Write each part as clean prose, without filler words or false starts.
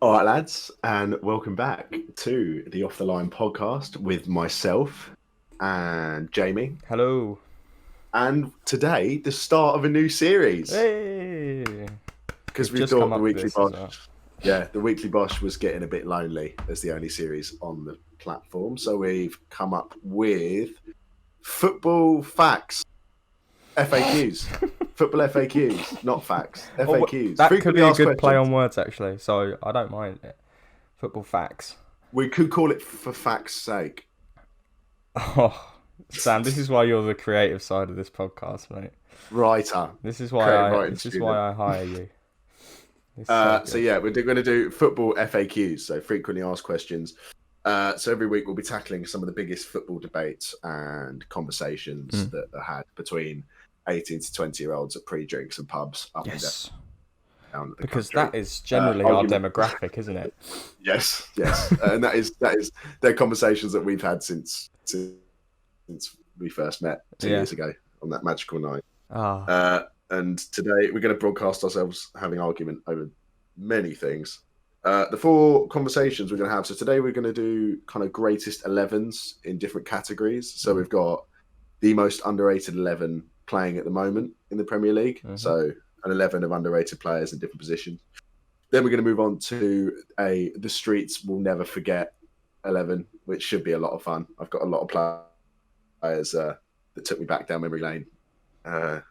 All right, lads, and welcome back to the Off the Line podcast with myself and Jamie. Hello. And today, the start of a new series Hey. because We've we just come thought the up with weekly this as bosh, well. the weekly bosh was getting a bit lonely as the only series on the platform. So we've come up with football facts, FAQs, football FAQs, not facts, FAQs, That could be frequently a asked good play questions. on words, actually. So I don't mind it. Football facts. We could call it for facts' sake. Oh, Sam, this is why you're the creative side of this podcast, mate. Writer, This is creative why I. writing This is student. why I hire you. It's so So good. yeah, we're going to do football FAQs, so frequently asked questions. So every week we'll be tackling some of the biggest football debates and conversations that are had between 18 to 20-year-olds at pre-drinks and pubs up Yes. and down the Because country. that is generally our Argument. demographic, isn't it? Yes, and that is they're conversations that we've had since we first met 2 years ago on that magical night. And today we're going to broadcast ourselves having argument over many things. The four conversations we're going to have. So today we're going to do kind of greatest 11s in different categories. So we've got the most underrated 11 playing at the moment in the Premier League. So an 11 of underrated players in different positions. Then we're going to move on to the streets will never forget 11, which should be a lot of fun. I've got a lot of players that took me back down memory lane. And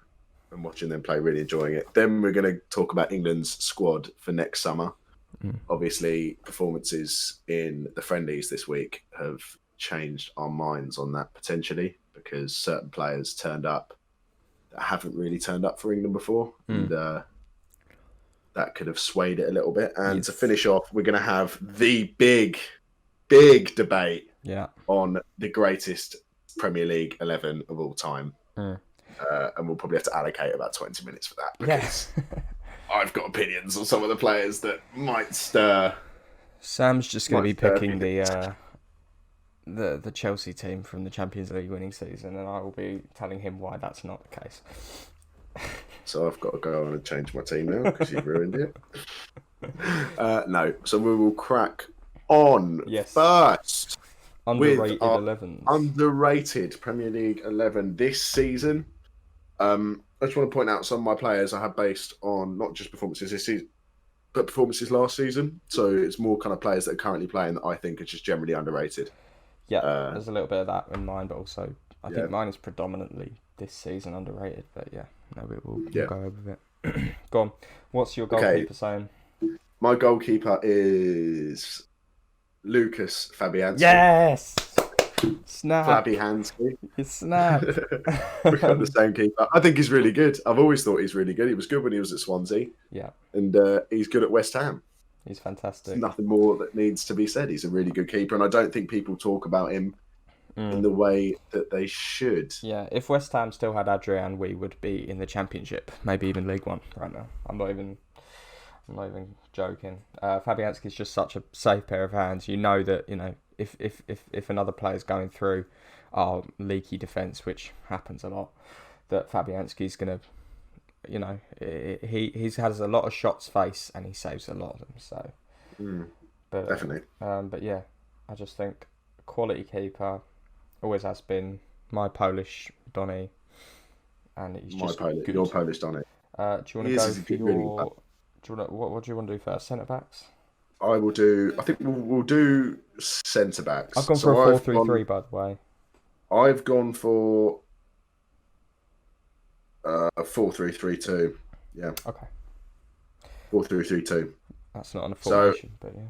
watching them play, really enjoying it. Then we're going to talk about England's squad for next summer. Obviously, performances in the friendlies this week have changed our minds on that potentially because certain players turned up that haven't really turned up for England before. And that could have swayed it a little bit. And to finish off, we're going to have the big debate on the greatest Premier League 11 of all time. And we'll probably have to allocate about 20 minutes for that because I've got opinions on some of the players that might stir. Sam's just going to be picking the Chelsea team from the Champions League winning season, and I will be telling him why that's not the case. So I've got to go on and change my team now because you've ruined it. No, so we will crack on first. Underrated 11s. Underrated Premier League 11 this season. I just want to point out some of my players I have based on not just performances this season, but performances last season. So it's more kind of players that are currently playing that I think are just generally underrated. Yeah, there's a little bit of that in mine, but also I think mine is predominantly this season underrated. But we'll go over it. Go on. What's your goalkeeper saying? My goalkeeper is Lucas Fabianski. Yes! Snap. Fabianski. You snap. We got the same keeper. I think he's really good. I've always thought he's really good. He was good when he was at Swansea. Yeah. And he's good at West Ham. He's fantastic. There's nothing more that needs to be said. He's a really good keeper. And I don't think people talk about him in the way that they should. Yeah, if West Ham still had Adrian, we would be in the Championship. Maybe even League One right now. I'm not even joking. Fabianski's just such a safe pair of hands. You know that, if another player's going through our leaky defence, which happens a lot, that Fabianski's going to, he has a lot of shots face and he saves a lot of them. So, but, definitely. But yeah, I just think quality keeper, always has been. My Polish Donny, and he's just good. Your Polish Donny. Do you want to go for your? What do you want to do first? Centre backs. I will do. I think we'll do centre backs. I've gone for a 4-3-3, by the way. I've gone for a 4-3-3-2. Yeah. Okay. 4-3-3-2. That's not an formation, but yeah.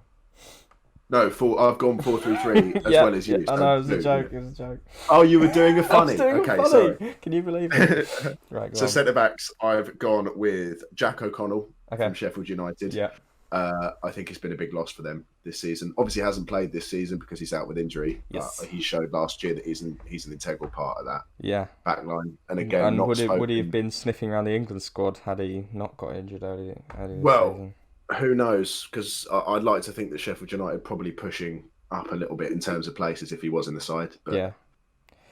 No, I've gone 4-3-3 as well as you. I know, it was a joke. Oh, you were doing a funny. Funny. Sorry. Can you believe it? Right, so centre backs, I've gone with Jack O'Connell from Sheffield United. Yeah. I think it's been a big loss for them this season. Obviously, he hasn't played this season because he's out with injury. Yes. But he showed last year that he's an integral part of that. Yeah. Back line. And again, would he have been sniffing around the England squad had he not got injured early this season? Who knows? Because I'd like to think that Sheffield United probably pushing up a little bit in terms of places if he was in the side. But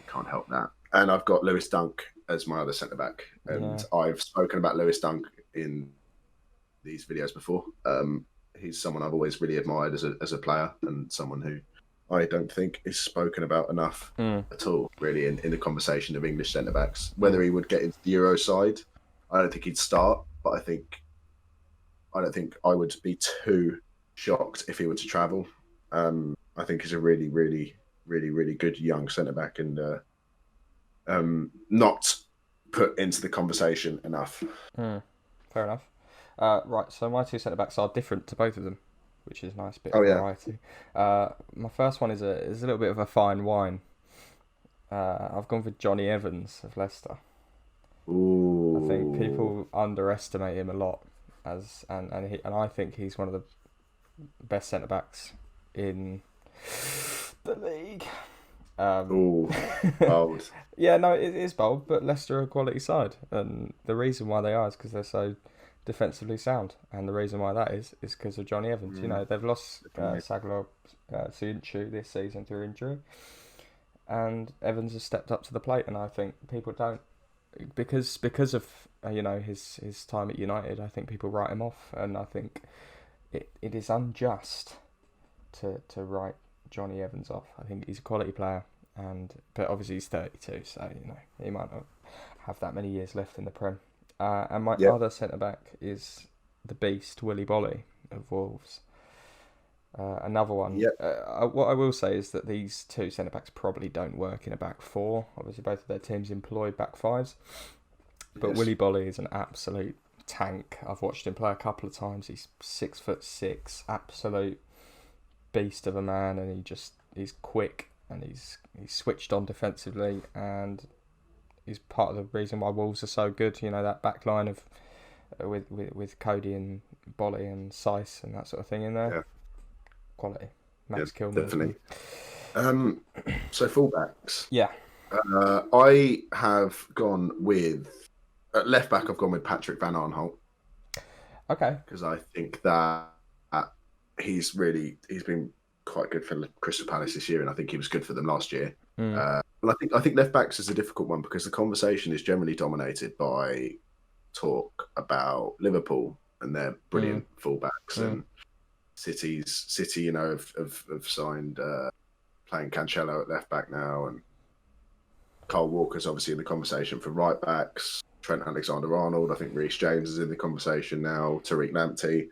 can't help that. And I've got Lewis Dunk as my other centre back. And I've spoken about Lewis Dunk in these videos before. he's someone I've always really admired as a player, and someone who I don't think is spoken about enough at all, really, in the conversation of English centre backs. Whether he would get into the Euro side, I don't think he'd start, but I don't think I would be too shocked if he were to travel. I think he's a really, really, really, really good young centre back, and not put into the conversation enough. Fair enough. Right, so my two centre backs are different to both of them, which is a nice bit of variety. My first one is a little bit of a fine wine. I've gone for Johnny Evans of Leicester. Ooh. I think people underestimate him a lot, and I think he's one of the best centre backs in the league. Bold. Yeah, no, it is bold, but Leicester are a quality side, and the reason why they are is because they're so defensively sound, and the reason why that is because of Johnny Evans. You know, they've lost Saglar Soyuncu this season through injury, and Evans has stepped up to the plate, and I think people don't, because of his time at United, I think people write him off, and I think it is unjust to write Johnny Evans off. I think he's a quality player, but obviously he's 32, so he might not have that many years left in the Prem. And my other centre back is the beast Willy Bolly of Wolves. Another one. What I will say is that these two centre backs probably don't work in a back four. Obviously, both of their teams employ back fives, but Willy Bolly is an absolute tank. I've watched him play a couple of times. He's 6'6", absolute beast of a man, and he's quick, and he's switched on defensively, and he's part of the reason why Wolves are so good. That back line of with Cody and Bolly and Sice and that sort of thing in there. Quality. Max Kilman. Definitely. So fullbacks. Yeah. I have gone with at left back. I've gone with Patrick Van Aanholt. Okay. Because I think that he's been quite good for Crystal Palace this year, and I think he was good for them last year. And I think left backs is a difficult one because the conversation is generally dominated by talk about Liverpool and their brilliant fullbacks, and City, have signed playing Cancelo at left back now, and Kyle Walker's obviously in the conversation for right backs. Trent Alexander-Arnold, I think Reece James is in the conversation now. Tariq Lamptey.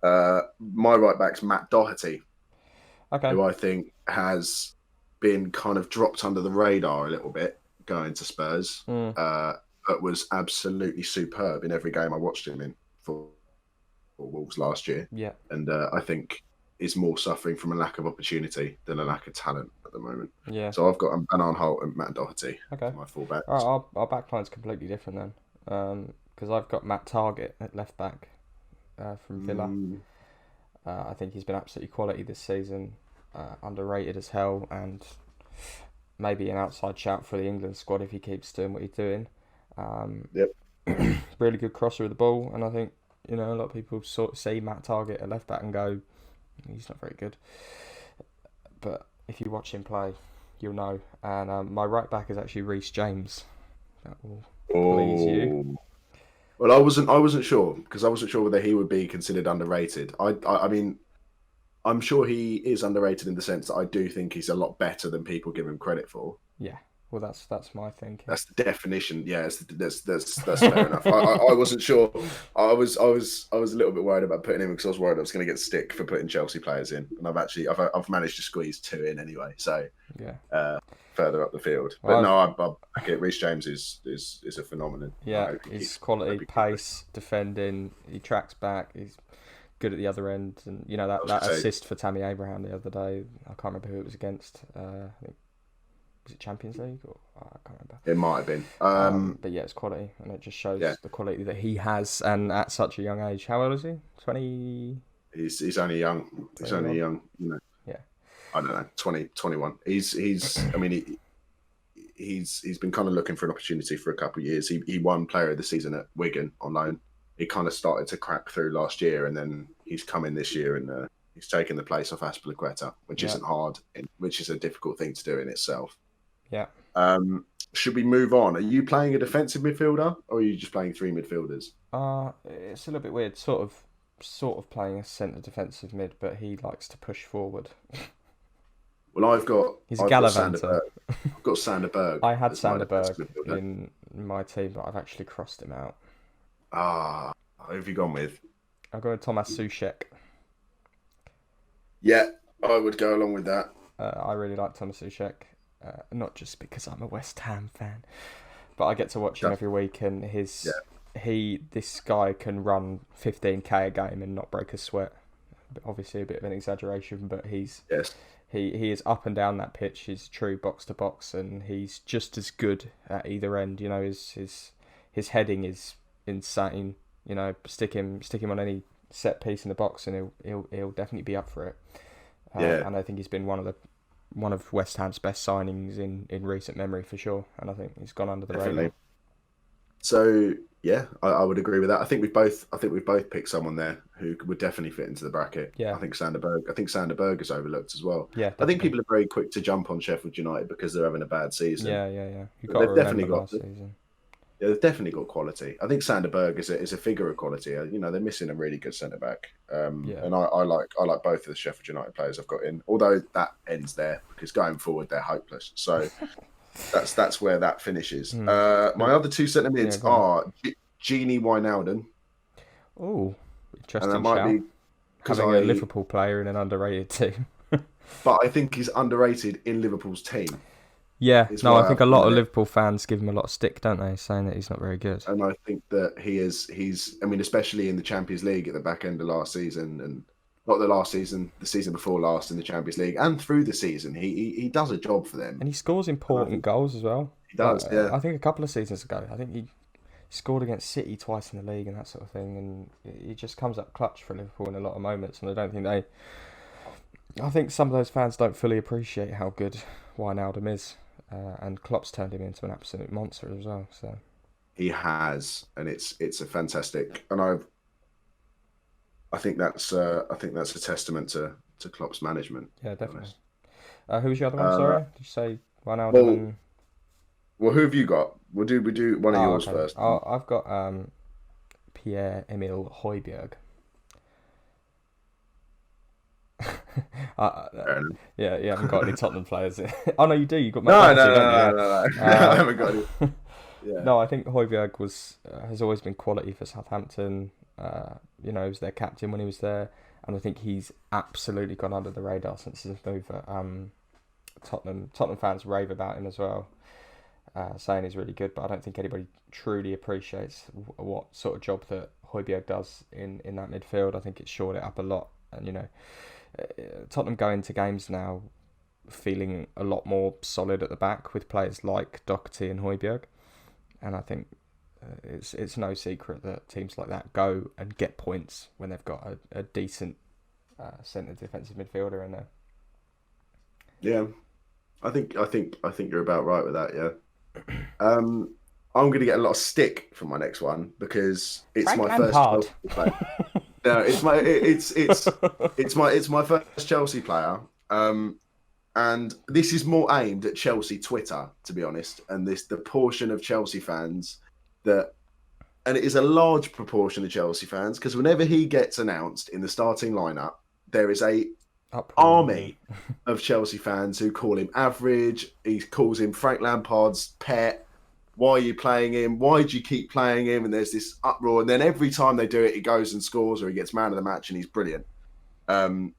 My right back's Matt Doherty, who I think has been kind of dropped under the radar a little bit going to Spurs, but was absolutely superb in every game I watched him in for Wolves last year. Yeah, and I think is more suffering from a lack of opportunity than a lack of talent at the moment. Yeah. So I've got Van Aanholt and Matt Doherty. Okay. My fullbacks. All right, our backline's completely different then, because I've got Matt Targett at left back from Villa. I think he's been absolutely quality this season, underrated as hell, and maybe an outside shout for the England squad if he keeps doing what he's doing. Really good crosser of the ball, and I think a lot of people sort of see Matt Targett at left back and go, he's not very good. But if you watch him play, you'll know. And my right back is actually Reece James. That will please you. Well, I wasn't sure because I wasn't sure whether he would be considered underrated. I mean, I'm sure he is underrated in the sense that I do think he's a lot better than people give him credit for. Yeah. Well, that's my thinking. That's the definition. Yeah, that's fair enough. I wasn't sure. I was a little bit worried about putting him because I was worried I was going to get stick for putting Chelsea players in, and I've managed to squeeze 2 in anyway. So further up the field. But I get Reece James is a phenomenon. Yeah, he's quality, pace, defending. He tracks back. He's good at the other end, and that assist for Tammy Abraham the other day. I can't remember who it was against. I think. Was it Champions League? Or I can't remember. It might have been. But yeah, it's quality, and it just shows the quality that he has, and at such a young age. How old is he? 20? He's only young. He's only young. Yeah. I don't know. 20, 21. He's. I mean, he's been kind of looking for an opportunity for a couple of years. He won Player of the Season at Wigan on loan. He kind of started to crack through last year, and then he's come in this year and he's taken the place of Azpilicueta, which isn't hard, which is a difficult thing to do in itself. Yeah. Should we move on? Are you playing a defensive midfielder or are you just playing 3 midfielders? It's a little bit weird. Sort of sort of playing a centre defensive mid, but he likes to push forward. Well, I've got Gallivanter. I've got Sander Berg. I had Sander Berg in my team, but I've actually crossed him out. Who have you gone with? I've gone with Tomas Soucek. Yeah, I would go along with that. I really like Tomas Soucek, not just because I'm a West Ham fan, but I get to watch him every week, and this guy can run 15k a game and not break a sweat. Obviously, a bit of an exaggeration, but he is up and down that pitch. He's true box to box, and he's just as good at either end. You know, his heading is insane. You know, stick him on any set piece in the box, and he'll definitely be up for it. And I think he's been one of West Ham's best signings in recent memory for sure. And I think he's gone under the radar. So yeah, I would agree with that. I think we've both picked someone there who would definitely fit into the bracket. Yeah. I think Sander Berg is overlooked as well. Yeah. Definitely. I think people are very quick to jump on Sheffield United because they're having a bad season. Yeah. They've definitely got season. Yeah, they've definitely got quality. I think Sander Berg is a figure of quality. You know, they're missing a really good centre back. And I like both of the Sheffield United players I've got in. Although that ends there because going forward they're hopeless. So that's where that finishes. My other two centre mids are Gini Wijnaldum. Oh, interesting shout. Having a Liverpool player in an underrated team. But I think he's underrated in Liverpool's team. Yeah, I think a lot of Liverpool fans give him a lot of stick, don't they, saying that he's not very good. And I think that he's I mean, especially in the Champions League at the back end of last season, and not the last season, the season before last in the Champions League, and through the season, he does a job for them. And he scores important goals as well. He does, yeah. I think a couple of seasons ago, I think he scored against City twice in the league and that sort of thing, and he just comes up clutch for Liverpool in a lot of moments, and I think some of those fans don't fully appreciate how good Wijnaldum is. And Klopp's turned him into an absolute monster as well. So he has, and it's a fantastic. And I think that's a testament to Klopp's management. Yeah, definitely. Who's the other one? Sorry, did you say Wijnaldum? Well, who have you got? We do one of yours first. I've got Pierre-Emile Højbjerg. You haven't got any Tottenham players. Oh no, you do. You got no. I haven't got any. Yeah. No, I think Højbjerg has always been quality for Southampton. He was their captain when he was there, and I think he's absolutely gone under the radar since his move at Tottenham. Tottenham fans rave about him as well, saying he's really good. But I don't think anybody truly appreciates what sort of job that Højbjerg does in that midfield. I think it's shored it up a lot, and Tottenham go into games now feeling a lot more solid at the back with players like Doherty and Højbjerg, and I think it's no secret that teams like that go and get points when they've got a decent centre defensive midfielder in there. Yeah, I think you're about right with that. Yeah, I'm going to get a lot of stick from my next one because it's Frank my first Chelsea player. No, it's my first Chelsea player, and this is more aimed at Chelsea Twitter, to be honest, and the portion of Chelsea fans and it is a large proportion of Chelsea fans because whenever he gets announced in the starting lineup, there is a army of Chelsea fans who call him average. He calls him Frank Lampard's pet. Why are you playing him? Why do you keep playing him? And there's this uproar. And then every time they do it, he goes and scores or he gets man of the match and he's brilliant.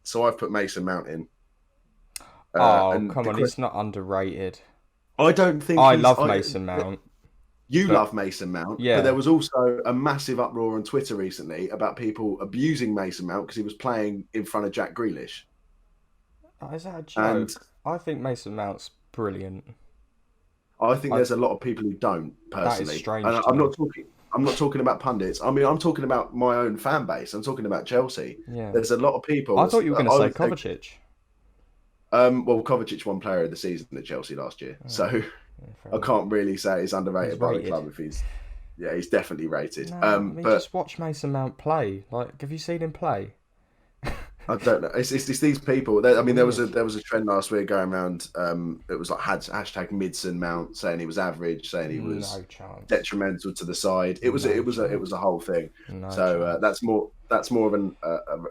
So I've put Mason Mount in. Come on, he's not underrated. I don't think I love Mason Mount. You love Mason Mount. Yeah. But there was also a massive uproar on Twitter recently about people abusing Mason Mount because he was playing in front of Jack Grealish. Is that a joke? I think Mason Mount's brilliant. I think there's a lot of people who don't, personally. That is strange. And I'm not talking about pundits. I mean, I'm talking about my own fan base. I'm talking about Chelsea. Yeah. There's a lot of people. I thought you were going to say Kovacic. Well, Kovacic won player of the season at Chelsea last year. So I can't really say he's underrated by the club if he's definitely rated. No, just watch Mason Mount play. Like, have you seen him play? I don't know. It's these people. I mean, there was a trend last week going around. It was like hashtag Midson Mount saying he was average, saying he was No chance. detrimental to the side. It was a whole thing. No so that's more of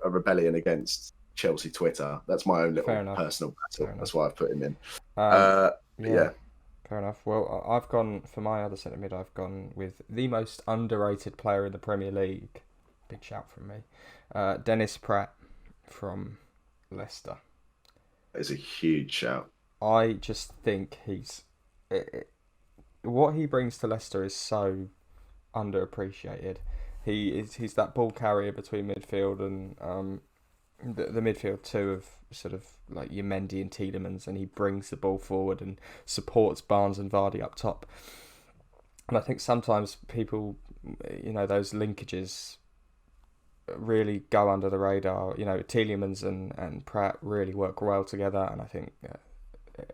a rebellion against Chelsea Twitter. That's my own little personal battle. That's why I've put him in. Yeah. Fair enough. Well, I've gone for my other centre mid. I've gone with the most underrated player in the Premier League. Big shout from me, Dennis Pratt from Leicester. It's a huge shout. I just think what he brings to Leicester is so underappreciated. He's that ball carrier between midfield and the midfield two of sort of like your Mendy and Tielemans, and he brings the ball forward and supports Barnes and Vardy up top. And I think sometimes people, those linkages really go under the radar. Tielemans and Pratt really work well together, and I think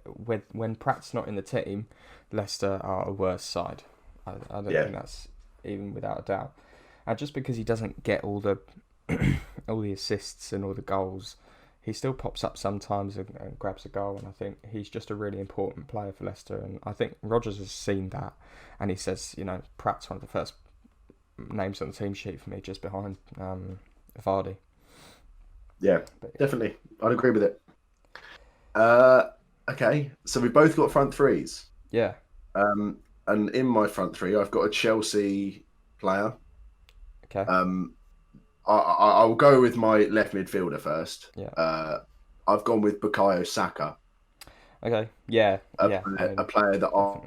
when Pratt's not in the team, Leicester are a worse side. I don't think that's even without a doubt. And just because he doesn't get all the all the assists and all the goals, he still pops up sometimes and grabs a goal, and I think he's just a really important player for Leicester. And I think Rodgers has seen that, and he says, Pratt's one of the first names on the team sheet for me, just behind Vardy. Yeah, definitely. I'd agree with it. Okay, so we've both got front threes. Yeah. And in my front three, I've got a Chelsea player. Okay. I'll go with my left midfielder first. Yeah. I've gone with Bukayo Saka. Okay. Yeah. A player that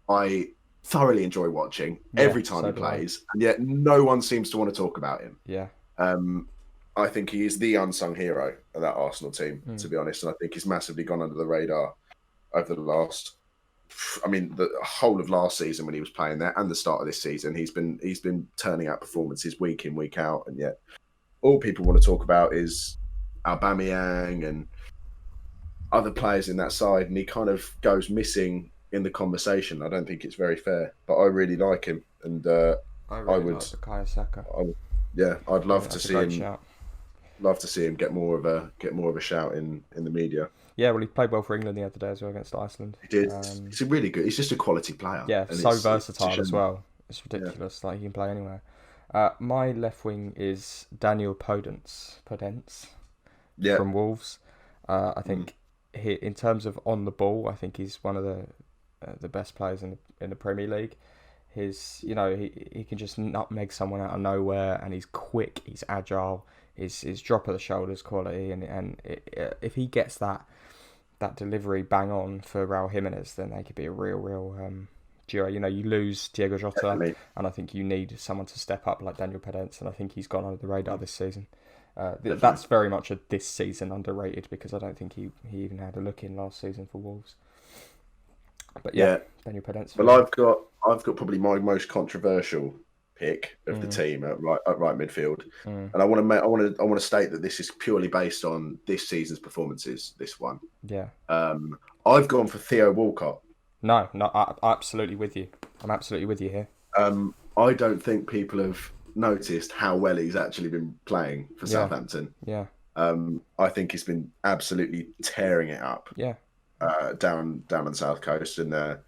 I thoroughly enjoy watching every time he plays, and yet no one seems to want to talk about him. Yeah. I think he is the unsung hero of that Arsenal team, to be honest, and I think he's massively gone under the radar over the the whole of last season when he was playing there, and the start of this season. He's been turning out performances week in, week out, and yet all people want to talk about is Aubameyang and other players in that side, and he kind of goes missing in the conversation. I don't think it's very fair, but I really like him, and I would like Bukayo Saka. I'd love to see him. Shout. Love to see him get more of a shout in the media. Yeah, well, he played well for England the other day as well against Iceland. He did. He's a really good. He's just a quality player. Yeah, so versatile as well. It's ridiculous. Yeah. Like, he can play anywhere. My left wing is Daniel Podence from Wolves. I think he, in terms of on the ball, I think he's one of the best players in the Premier League. He can just nutmeg someone out of nowhere, and he's quick, he's agile, his drop of the shoulders quality, and if he gets that delivery bang on for Raul Jimenez, then they could be a real duo. You lose Diego Jota, definitely. And I think you need someone to step up like Daniel Podence, and I think he's gone under the radar this season. That's very much a this season underrated, because I don't think he even had a look in last season for Wolves. But Daniel Podence. Well, I've got probably my most controversial pick of the team at right midfield, and I want to state that this is purely based on this season's performances. This one, I've gone for Theo Walcott. No, I'm absolutely with you. I'm absolutely with you here. I don't think people have noticed how well he's actually been playing for Southampton. Yeah. I think he's been absolutely tearing it up. Yeah. Down on the south coast, and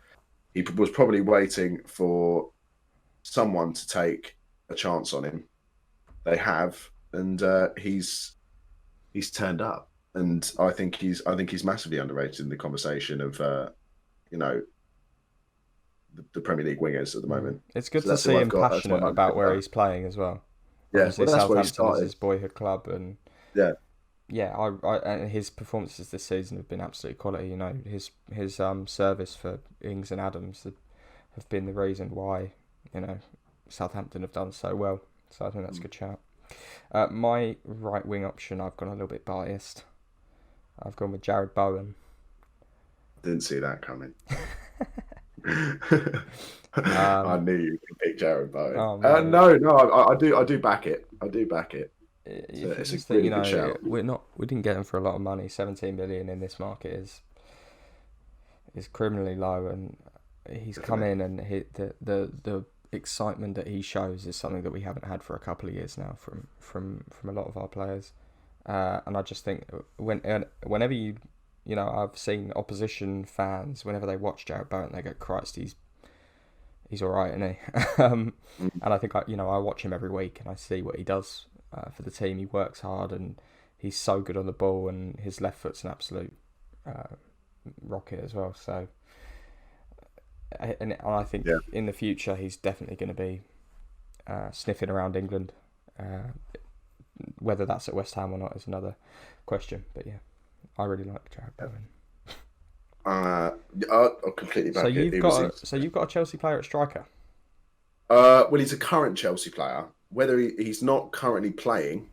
he was probably waiting for someone to take a chance on him. They have, and he's turned up, and I think he's massively underrated in the conversation of the Premier League wingers at the moment. It's good to see him passionate about where he's playing as well. Yeah, obviously Southampton is his boyhood club, and and his performances this season have been absolute quality. His service for Ings and Adams have been the reason why Southampton have done so well. So I think that's a good shout. My right wing option, I've gone a little bit biased. I've gone with Jared Bowen. Didn't see that coming. I knew you could pick Jared Bowen. I do back it. It's a really good shout. We didn't get him for a lot of money. 17 million in this market is criminally low, and he's come in, and the excitement that he shows is something that we haven't had for a couple of years now from a lot of our players. And I just think whenever I've seen opposition fans, whenever they watch Jarrod Bowen, they go, Christ, he's all right, isn't he? And I think I watch him every week and I see what he does for the team. He works hard and he's so good on the ball, and his left foot's an absolute rocket as well. So, and I think in the future he's definitely going to be sniffing around England. Whether that's at West Ham or not is another question. But yeah, I really like Jarrod Bowen. I'll completely back it. So you've got a Chelsea player at striker? Well, he's a current Chelsea player. Whether he's not currently playing,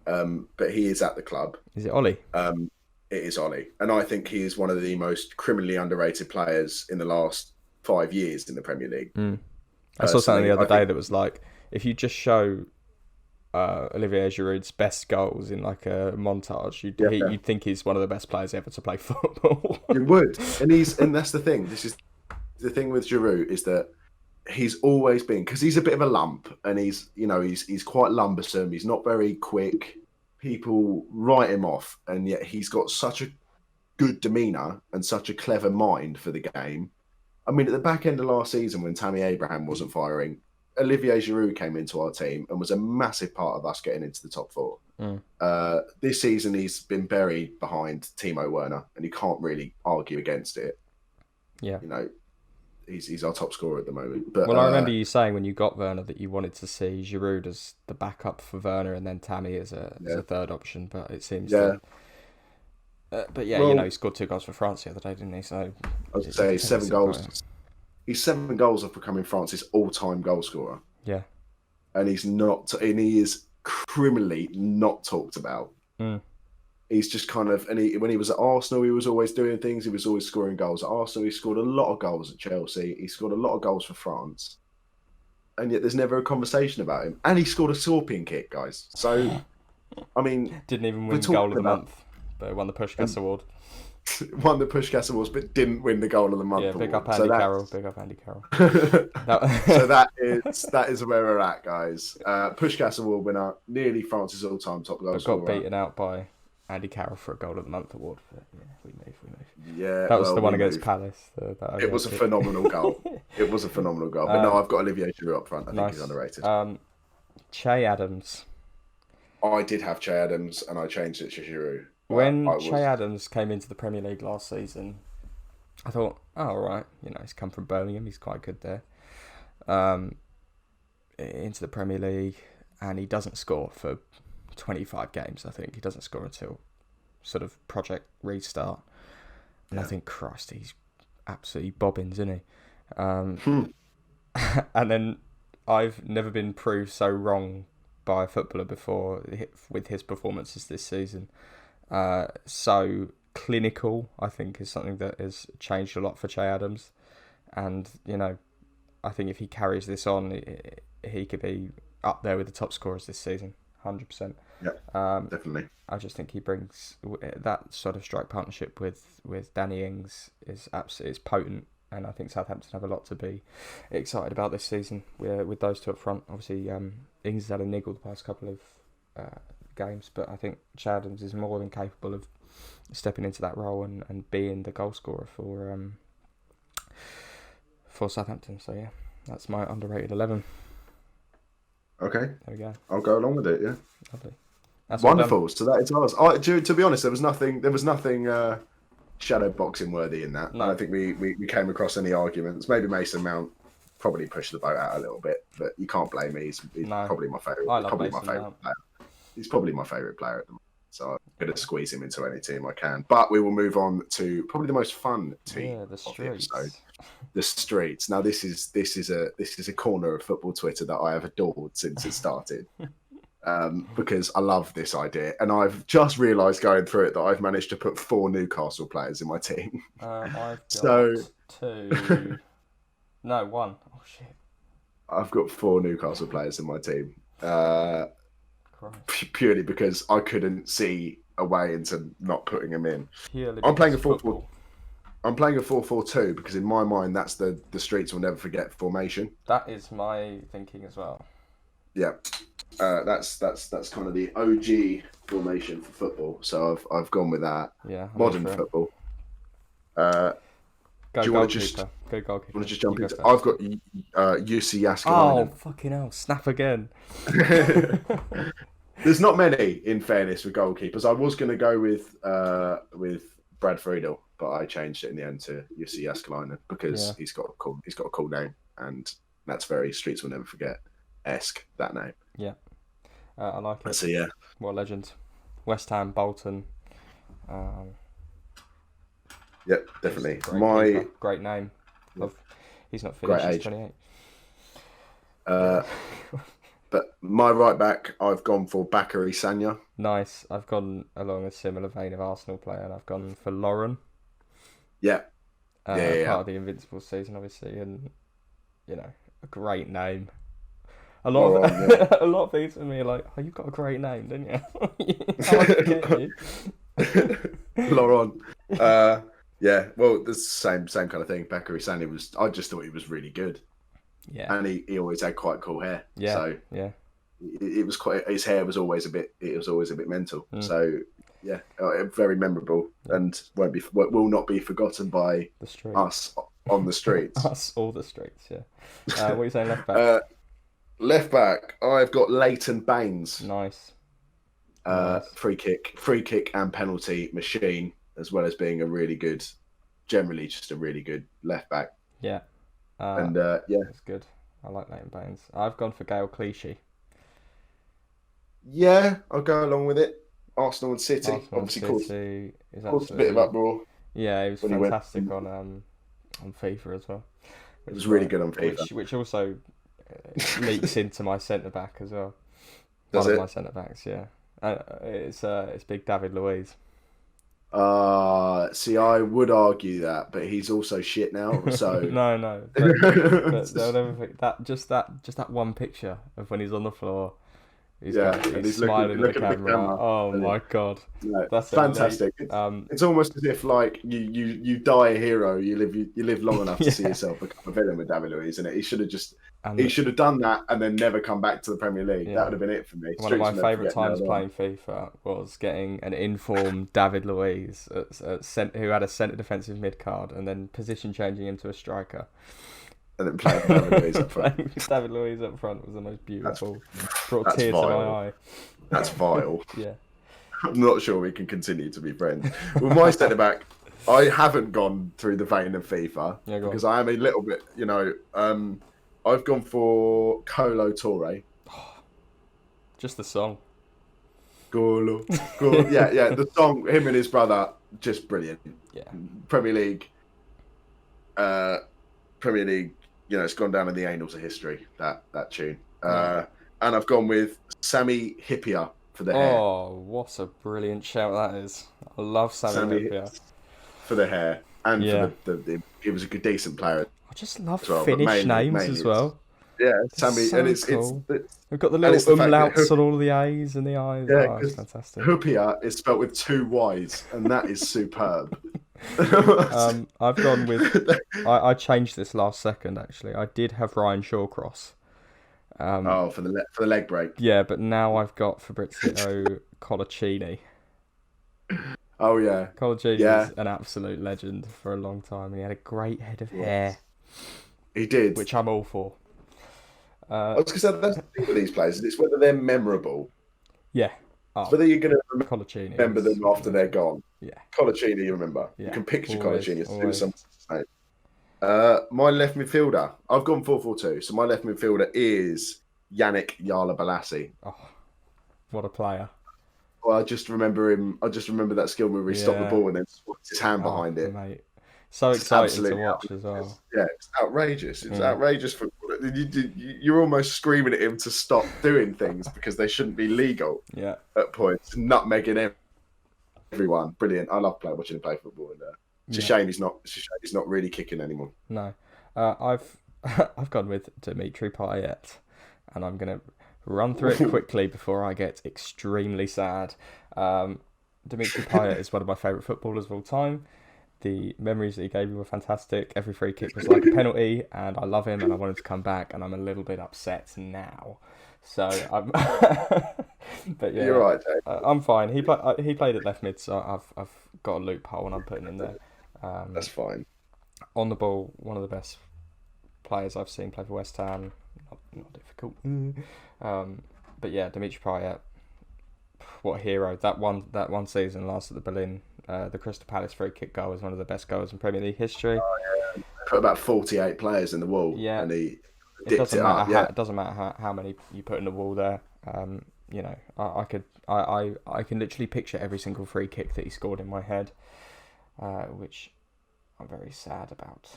but he is at the club. Is it Ollie? It is Ollie. And I think he is one of the most criminally underrated players in the last 5 years in the Premier League. I saw something the other day that was like, if you just show Olivier Giroud's best goals in like a montage, you'd think he's one of the best players ever to play football. You would. And that's the thing. This is the thing with Giroud, is that he's always been, because he's a bit of a lump, and he's quite lumbersome. He's not very quick. People write him off, and yet he's got such a good demeanour and such a clever mind for the game. I mean, at the back end of last season, when Tammy Abraham wasn't firing, Olivier Giroud came into our team and was a massive part of us getting into the top four. This season, he's been buried behind Timo Werner, and you can't really argue against it. Yeah, he's our top scorer at the moment. But I remember you saying when you got Werner that you wanted to see Giroud as the backup for Werner and then Tammy as a third option. But it seems that. He scored 2 goals for France the other day, didn't he? So I would say 7 goals. He's 7 goals off becoming France's all-time goal scorer. Yeah, and he is criminally not talked about. He's just kind of, when he was at Arsenal, he was always doing things. He was always scoring goals at Arsenal. He scored a lot of goals at Chelsea. He scored a lot of goals for France, and yet there's never a conversation about him. And he scored a scorpion kick, guys. So, I mean, didn't even win goal of the month, but won the Puskás Award. Won the Puskás Awards, but didn't win the goal of the month. Yeah, big up Andy Carroll. Big up Andy Carroll. So that is where we're at, guys. Puskás Award winner, nearly France's all-time top goal scorer. Got beaten out by Andy Carroll for a goal of the month award. But yeah, we move. Yeah, that was the one against Palace. It was a phenomenal goal. It was a phenomenal goal. But no, I've got Olivier Giroud up front. I think he's underrated. Che Adams. I did have Che Adams, and I changed it to Giroud. When Che Adams came into the Premier League last season, I thought, all right, he's come from Birmingham, he's quite good there. Into the Premier League, and he doesn't score for 25 games, I think. He doesn't score until sort of Project Restart. And I think, Christ, he's absolutely bobbins, isn't he? And then I've never been proved so wrong by a footballer before with his performances this season. So clinical, I think, is something that has changed a lot for Che Adams, and I think if he carries this on, he could be up there with the top scorers this season, 100%. Yeah, definitely. I just think he brings that sort of strike partnership with Danny Ings is potent, and I think Southampton have a lot to be excited about this season with those two up front. Obviously, Ings has had a niggle the past couple of games, but I think Che Adams is more than capable of stepping into that role and being the goal scorer for Southampton. So yeah, that's my underrated 11. Okay, there we go. I'll go along with it. Yeah, lovely. That's wonderful. So that is ours. To be honest, there was nothing shadow boxing worthy in that. No. I don't think we came across any arguments. Maybe Mason Mount probably pushed the boat out a little bit, but you can't blame me. He's probably my favourite. Probably my favourite player. He's probably my favourite player at the moment, so I'm going to squeeze him into any team I can. But we will move on to probably the most fun team the of streets. the episode, the streets. Now this is a corner of football Twitter that I have adored since it started, because I love this idea, and I've just realised going through it that I've managed to put 4 Newcastle players in my team. I've got 2. No, 1. Oh shit! I've got 4 Newcastle players in my team. Purely because I couldn't see a way into not putting him in. I'm playing a 4-4. I'm playing a 4-4-2 because in my mind that's the streets will never forget formation. That is my thinking as well. Yeah, that's kind of the OG formation for football. So I've gone with that. Yeah, Modern football. Go do you want to just jump into? I've got UC Yaskalainen. Oh fucking hell! Snap again. There's not many, in fairness, with goalkeepers. I was going to go with Brad Friedel, but I changed it in the end to UC Yaskalainen because he's got a cool name, and that's very Streets Will Never Forget-esque, that name. Yeah, I like it. So yeah, what a legend. West Ham, Bolton. Yeah, definitely. Great name. He's not finished. He's 28. But my right back, I've gone for Bakary Sagna. Nice. I've gone along a similar vein of Arsenal player, and I've gone for Lauren. Yeah. Part of the Invincible season, obviously, and a great name. A lot of these for me are like, oh, you've got a great name, didn't you? Lauren. Yeah, well, the same kind of thing. Bakary Sagna I just thought he was really good. Yeah. And he always had quite cool hair. Yeah. So yeah. It was his hair was always a bit mental. So yeah, very memorable and will not be forgotten by us on the streets. Us or the streets, yeah. What are you saying, left back? Left back, I've got Leighton Baines. Nice. Free kick and penalty machine, as well as being generally just a really good left back. Yeah. That's good. I like Leighton Baines. I've gone for Gael Clichy. Yeah, I'll go along with it. Arsenal and City. Obviously, caused a bit of uproar. Yeah, he was fantastic on FIFA as well. It was really good on FIFA. Which also leaks into my centre back as well. Does One it? of my centre backs, yeah. It's big David Luiz. See, I would argue that, but he's also shit now. So no. But they'll never that just that one picture of when he's on the floor. He's smiling at the camera. Oh my god, that's fantastic. It's almost as if like you die a hero, you live long enough to see yourself become a villain with David Luiz, and he should have done that and then never come back to the Premier League. That would have been it for me. One of my favourite times playing FIFA was getting an informed David Luiz who had a centre defensive mid card and then position changing him to a striker. And then playing David Luiz up front. David Luiz up front was the most beautiful. Brought tears to my eye. That's vile. Yeah. I'm not sure we can continue to be friends. Well, my centre back, I haven't gone through the vein of FIFA because I am a little bit, I've gone for Kolo Touré. Just the song. Golo. Yeah. The song, him and his brother, just brilliant. Yeah. Premier League. It's gone down in the annals of history, that tune. And I've gone with Sami Hyypiä for the hair. Oh, what a brilliant shout that is. I love Sami Hyypiä. For the hair. And for the he was a good, decent player. I just love Finnish names as well. Yeah, Sami. So and it's cool. We've got the little umlauts on all the A's and the I's. Yeah, it's fantastic. Hyypiä is spelled with 2 Y's, and that is superb. I've gone with. I changed this last second. Actually, I did have Ryan Shawcross. For the leg break. Yeah, but now I've got Fabrizio Colaccini. Oh yeah, Colaccini is an absolute legend for a long time. He had a great head of hair. He did, which I'm all for. I was going to say that's the thing with these players. It's whether they're memorable. Yeah. Whether you're going to remember them after they're gone. Yeah. Colaccini, you remember. You can picture Colaccini as doing something. My left midfielder, I've gone 4-4-2. So my left midfielder is Yannick Jarlabalassi. Oh, what a player. Well, I just remember that skill move where he stopped the ball and then swapped his hand behind it. Mate. So exciting to watch as well. Yeah, it's outrageous. It's outrageous football. You're almost screaming at him to stop doing things because they shouldn't be legal. Yeah. At points, nutmegging everyone. Brilliant. I love watching him play football. And it's a shame he's not really kicking anymore. No, I've gone with Dimitri Payet, and I'm gonna run through it quickly before I get extremely sad. Dimitri Payet is one of my favourite footballers of all time. The memories that he gave me were fantastic. Every free kick was like a penalty, and I love him, and I want him to come back, and I'm a little bit upset now So but yeah, you're right, Jake. I'm fine. He played at left mid, so I've got a loophole and I'm putting him there. That's fine. On the ball, one of the best players I've seen play for West Ham. Not difficult. But yeah, Dimitri Payet, what a hero! That one season last at the Berlin, the Crystal Palace free kick goal was one of the best goals in Premier League history. Put about 48 players in the wall, and he dipped it up. It doesn't matter how many you put in the wall there. You know, I can literally picture every single free kick that he scored in my head, which I'm very sad about.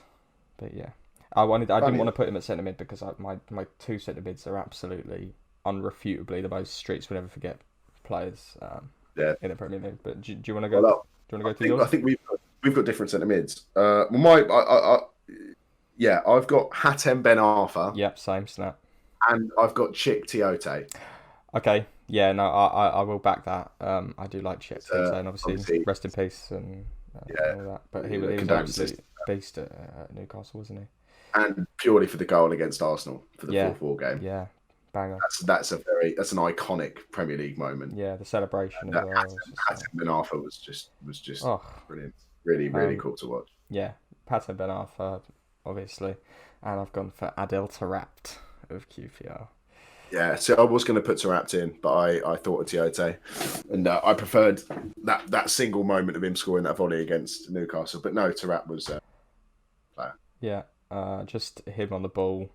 But yeah, I didn't want to put him at centre mid because my two centre mids are absolutely unrefutably the most streets will never forget players in the Premier League. But do you want to go? Well, do you want to go through yours? I think we've got different centre mids. I've got Hatem Ben Arfa. Yep, same snap. And I've got Chik Tiote. Okay, yeah, no, I will back that. I do like Chik Tiote, and obviously rest in peace and all that. But he was an absolute beast at Newcastle, wasn't he? And purely for the goal against Arsenal for the 4-4 game. Yeah, banger. That's an iconic Premier League moment. Yeah, the celebration as well. Hatem Ben Arfa was just brilliant. Really cool to watch. Yeah, Hatem Ben Arfa, obviously, and I've gone for Adel Taarabt of QPR. Yeah, so I was going to put Taarabt in, but I thought of Tiote, and I preferred that single moment of him scoring that volley against Newcastle. But no, Taarabt was player. Yeah, just him on the ball.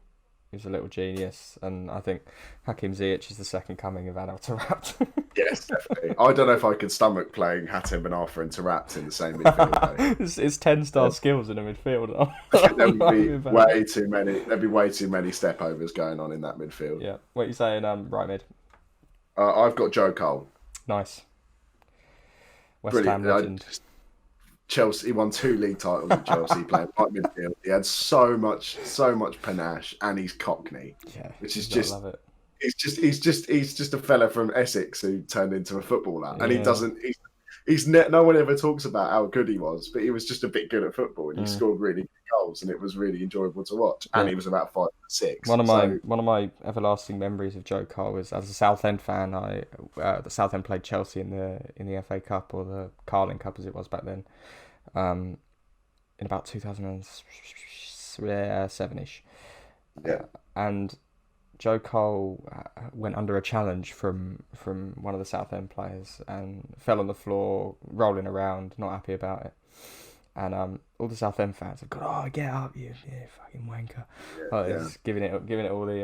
He's a little genius, and I think Hakim Ziyech is the second coming of Adel Taarabt. Yes, definitely. I don't know if I could stomach playing Hatem Ben Arfa and Taarabt in the same midfield. It's 10-star skills in a midfield. There would be way too many. There'd be way too many step overs going on in that midfield. Yeah. What are you saying? Right mid. I've got Joe Cole. Nice. West Ham legend. Chelsea, he won 2 league titles with Chelsea playing right midfield. He had so much panache, and he's Cockney. Yeah, which is just. I love it. He's just a fella from Essex who turned into a footballer, and he doesn't. No one ever talks about how good he was, but he was just a bit good at football, and he scored really good goals, and it was really enjoyable to watch. Yeah. And he was about 5'6". One of my everlasting memories of Joe Cole was as a Southend fan. The Southend played Chelsea in the FA Cup, or the Carling Cup as it was back then, in about 2007ish. Yeah, and Joe Cole went under a challenge from one of the Southend players and fell on the floor, rolling around, not happy about it. And all the Southend fans have gone, "Oh, get up, you fucking wanker!" It's giving it all the.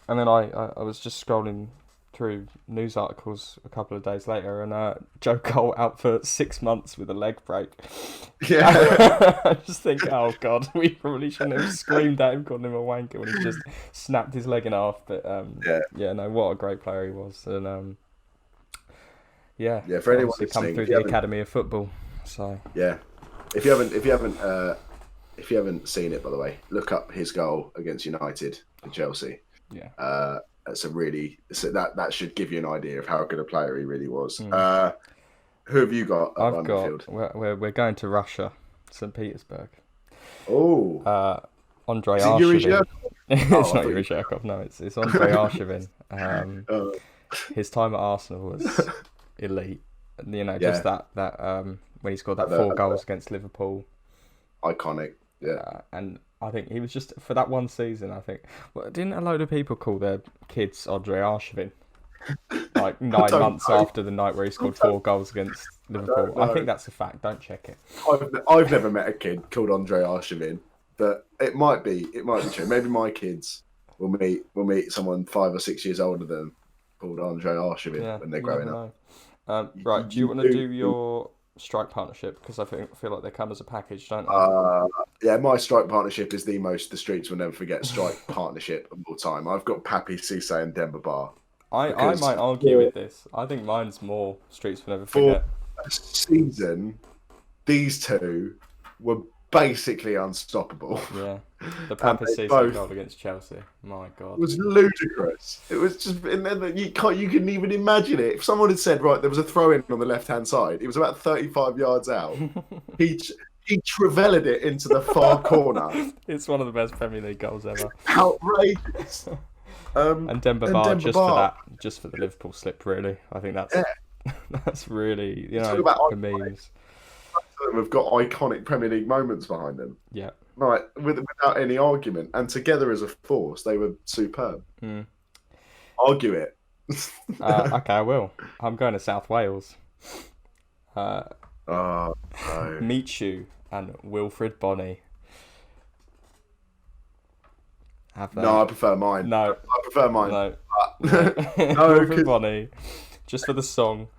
And then I was just scrolling through news articles a couple of days later, and Joe Cole out for 6 months with a leg break. Yeah, I just think, oh god, we probably shouldn't have screamed at him, calling him a wanker when he just snapped his leg in half. But no, what a great player he was, and for anyone come through the Academy of Football. So if you haven't seen it, by the way, look up his goal against United and Chelsea. Yeah. That should give you an idea of how good a player he really was. Who have you got? We're going to Russia, St. Petersburg. Oh, Andrei Arshavin. It's not Yuri Zhirkov. No, it's Andrei Arshavin. His time at Arsenal was elite. Just that when he scored that 4 goals against Liverpool. Iconic. Yeah, and I think he was just for that one season. I think didn't a load of people call their kids Andrei Arshavin? Like 9 months after the night where he scored 4 goals against Liverpool. I think that's a fact. Don't check it. I've never met a kid called Andrei Arshavin, but it might be true. Maybe my kids will meet someone 5 or 6 years older than them called Andrei Arshavin when they're growing up. Right, do you want to do your strike partnership? Because I feel like they come as a package, don't they? My strike partnership is the streets will never forget strike partnership of all time. I've got Papi Cisse and Demba Ba. I might argue with this. I think mine's more streets will never forget. For a season, these two were basically unstoppable. Yeah, the Papi Cisse goal against Chelsea. My God, it was ludicrous. It was just, and then you couldn't even imagine it. If someone had said, right, there was a throw in on the left hand side, it was about 35 yards out. He travelled it into the far corner. It's one of the best Premier League goals ever. Outrageous. And Demba Ba just for the Liverpool slip, really. I think that's really, for memes. Have got iconic Premier League moments behind them. Yeah. Like, without any argument. And together as a force, they were superb. Argue it. Okay, I will. I'm going to South Wales. No. Michu and Wilfred Bonney. No, I prefer mine. No. I prefer mine. No. No, Wilfred Bonney, just for the song,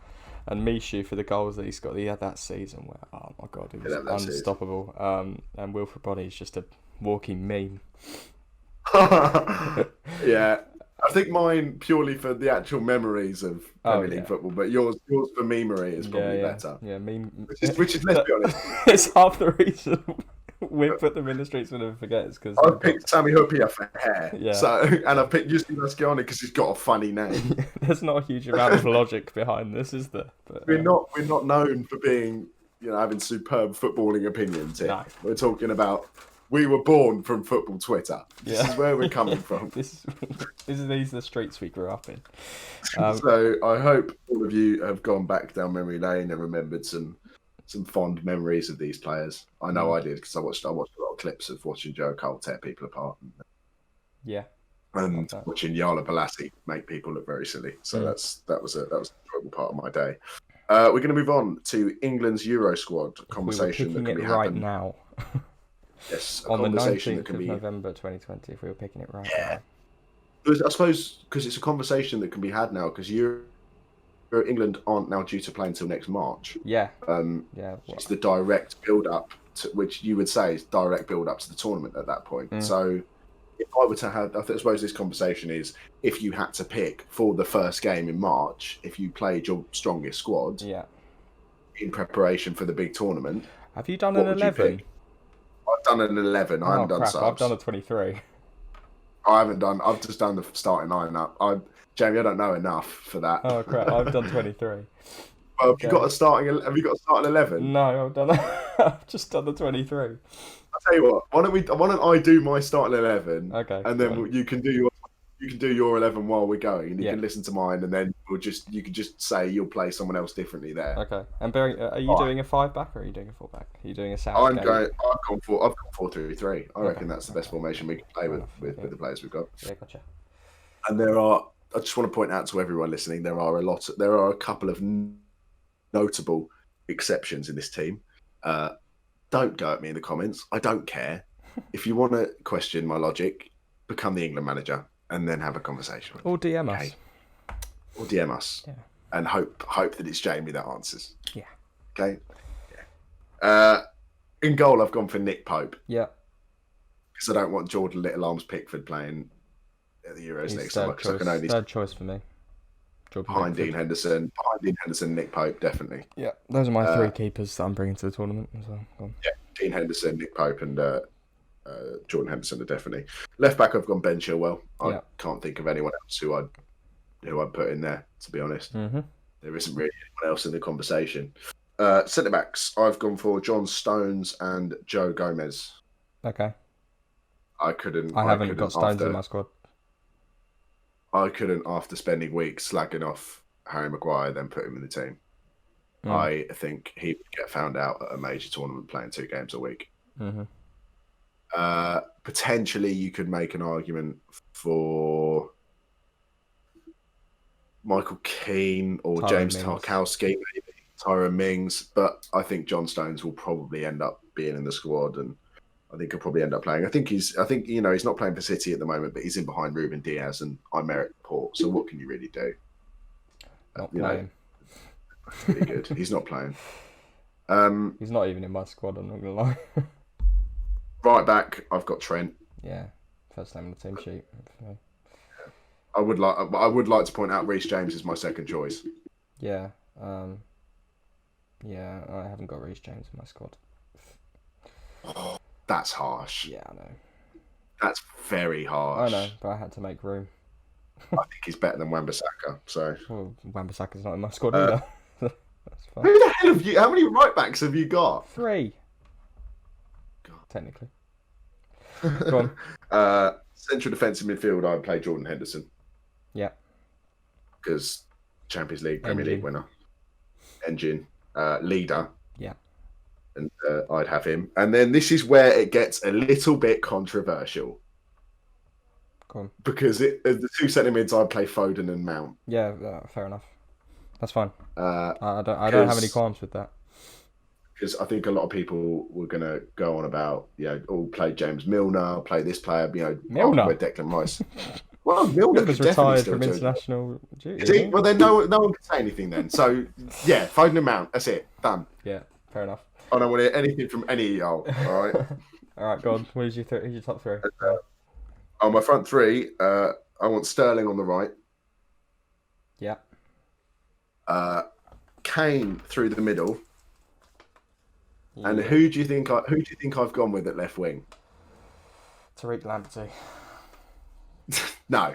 and Michu for the goals that he's got. He had that season where, oh my God, he was unstoppable. And Wilfred Bonney is just a walking meme. Yeah. I think mine purely for the actual memories of Premier League football, but yours for memery is probably better. Yeah, meme. Which is, let's be honest, it's half the reason we put them in the streets we'll never forget. Is because I picked Sami Hyypiä for hair, yeah. And I picked Jussi Laskiani because he's got a funny name. There's not a huge amount of logic behind this, is there? But, we're not known for being, having superb footballing opinions here. No. We're talking about. We were born from football Twitter. This is where we're coming from. These are the streets we grew up in. So I hope all of you have gone back down memory lane and remembered some fond memories of these players. I know I did because I watched a lot of clips of watching Joe Cole tear people apart. And watching Yala Balassi make people look very silly. So that was an enjoyable part of my day. We're going to move on to England's Euro squad conversation that can be right now. Yes, on the 19th of November 2020, if we were picking it right now. I suppose because it's a conversation that can be had now, because England aren't now due to play until next March. Yeah. It's the direct build-up, which you would say is direct build-up to the tournament at that point. So if I were to have, I suppose this conversation is, if you had to pick for the first game in March, if you played your strongest squad in preparation for the big tournament. Have you done an 11? I've done an 11. I haven't done subs. I've done a 23. I haven't done. I've just done the starting lineup. Jamie, I don't know enough for that. Oh crap! I've done 23. Well, have you got a starting 11? No, I've just done the 23. I'll tell you what. Why don't I do my starting 11? Okay. And then you can do your 11 while we're going, and you can listen to mine, and then you can just say you'll play someone else differently there. Okay. And Barry, are you doing a 5-back or are you doing a 4-back? Are you doing a South? I've gone 4-3-3. I reckon that's the best formation we can play with the players we've got. Yeah, gotcha. And I just want to point out to everyone listening, there are a couple of notable exceptions in this team. Don't go at me in the comments. I don't care. If you want to question my logic, become the England manager. And then have a conversation with or DM us. Or DM us. Yeah. And hope that it's Jamie that answers. Yeah. Okay? Yeah. In goal, I've gone for Nick Pope. Yeah. Because I don't want Jordan Little Arms Pickford playing at the Euros next summer. Third choice for me. Behind Dean Henderson, Nick Pope, definitely. Yeah. Those are my three keepers that I'm bringing to the tournament as well. Yeah. Dean Henderson, Nick Pope, and Jordan Henderson are definitely. Left back, I've gone Ben Chilwell. I can't think of anyone else who I'd put in there, to be honest. Mm-hmm. There isn't really anyone else in the conversation. Centre backs, I've gone for John Stones and Joe Gomez. Okay. I haven't got Stones in my squad. I couldn't, after spending weeks slagging off Harry Maguire, then put him in the team. I think he would get found out at a major tournament playing 2 games a week. Mm-hmm. Potentially, you could make an argument for Michael Keane or James Tarkowski, maybe Tyrone Mings, but I think John Stones will probably end up being in the squad, and I think he'll probably end up playing. I think he's not playing for City at the moment, but he's in behind Ruben Diaz and Aymeric Laporte. So what can you really do? Not playing. That's pretty good. He's not playing. He's not even in my squad. I'm not gonna lie. Right back, I've got Trent. Yeah, first name on the team sheet. I would like to point out Reece James is my second choice. Yeah, I haven't got Reece James in my squad. Oh, that's harsh. Yeah, I know. That's very harsh. I know, but I had to make room. I think he's better than Wan-Bissaka. So. Well, Wan-Bissaka's not in my squad either. That's fine. Who the hell have you? How many right backs have you got? 3. God. Technically. Go on. central defensive midfield, I'd play Jordan Henderson. Yeah. Because Champions League, Premier League winner, engine, leader. Yeah. And I'd have him. And then this is where it gets a little bit controversial. Go on. Because the two centre mids, I'd play Foden and Mount. Yeah, fair enough. That's fine. I don't have any qualms with that. Because I think a lot of people were going to go on about, play James Milner, play this player, Milner? Where Declan Rice. Well, Milner's retired from international duty. See? Well, then no one can say anything then. So, yeah, Foden and Mount. That's it. Done. Yeah, fair enough. I don't want to hear anything from any of y'all. All right? All right, go on. Who's your top three? On my front three, I want Sterling on the right. Yeah. Kane through the middle. Yeah. And who do you think I've gone with at left wing? Tariq Lamptey. No,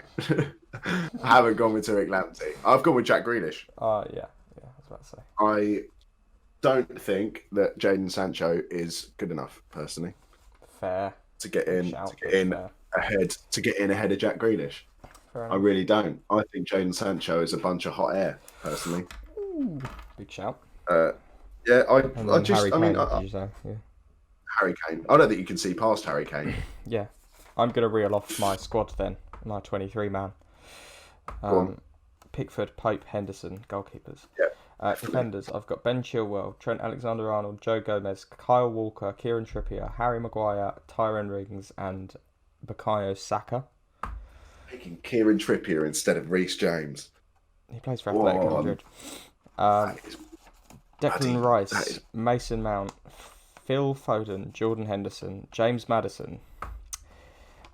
I haven't gone with Tariq Lamptey. I've gone with Jack Grealish. Yeah, I was about to say. I don't think that Jadon Sancho is good enough, personally. Fair. To get in ahead of Jack Grealish. Fair I really don't. I think Jadon Sancho is a bunch of hot air, personally. Ooh, big shout. Yeah, Harry Kane. I don't think you can see past Harry Kane. Yeah. I'm going to reel off my squad then, my 23-man. Pickford, Pope, Henderson, goalkeepers. Yeah. Defenders, I've got Ben Chilwell, Trent Alexander-Arnold, Joe Gomez, Kyle Walker, Kieran Trippier, Harry Maguire, Tyrone Mings, and Bukayo Saka. Taking Kieran Trippier instead of Reece James. He plays for Athletic Madrid. Declan Rice, Mason Mount, Phil Foden, Jordan Henderson, James Maddison,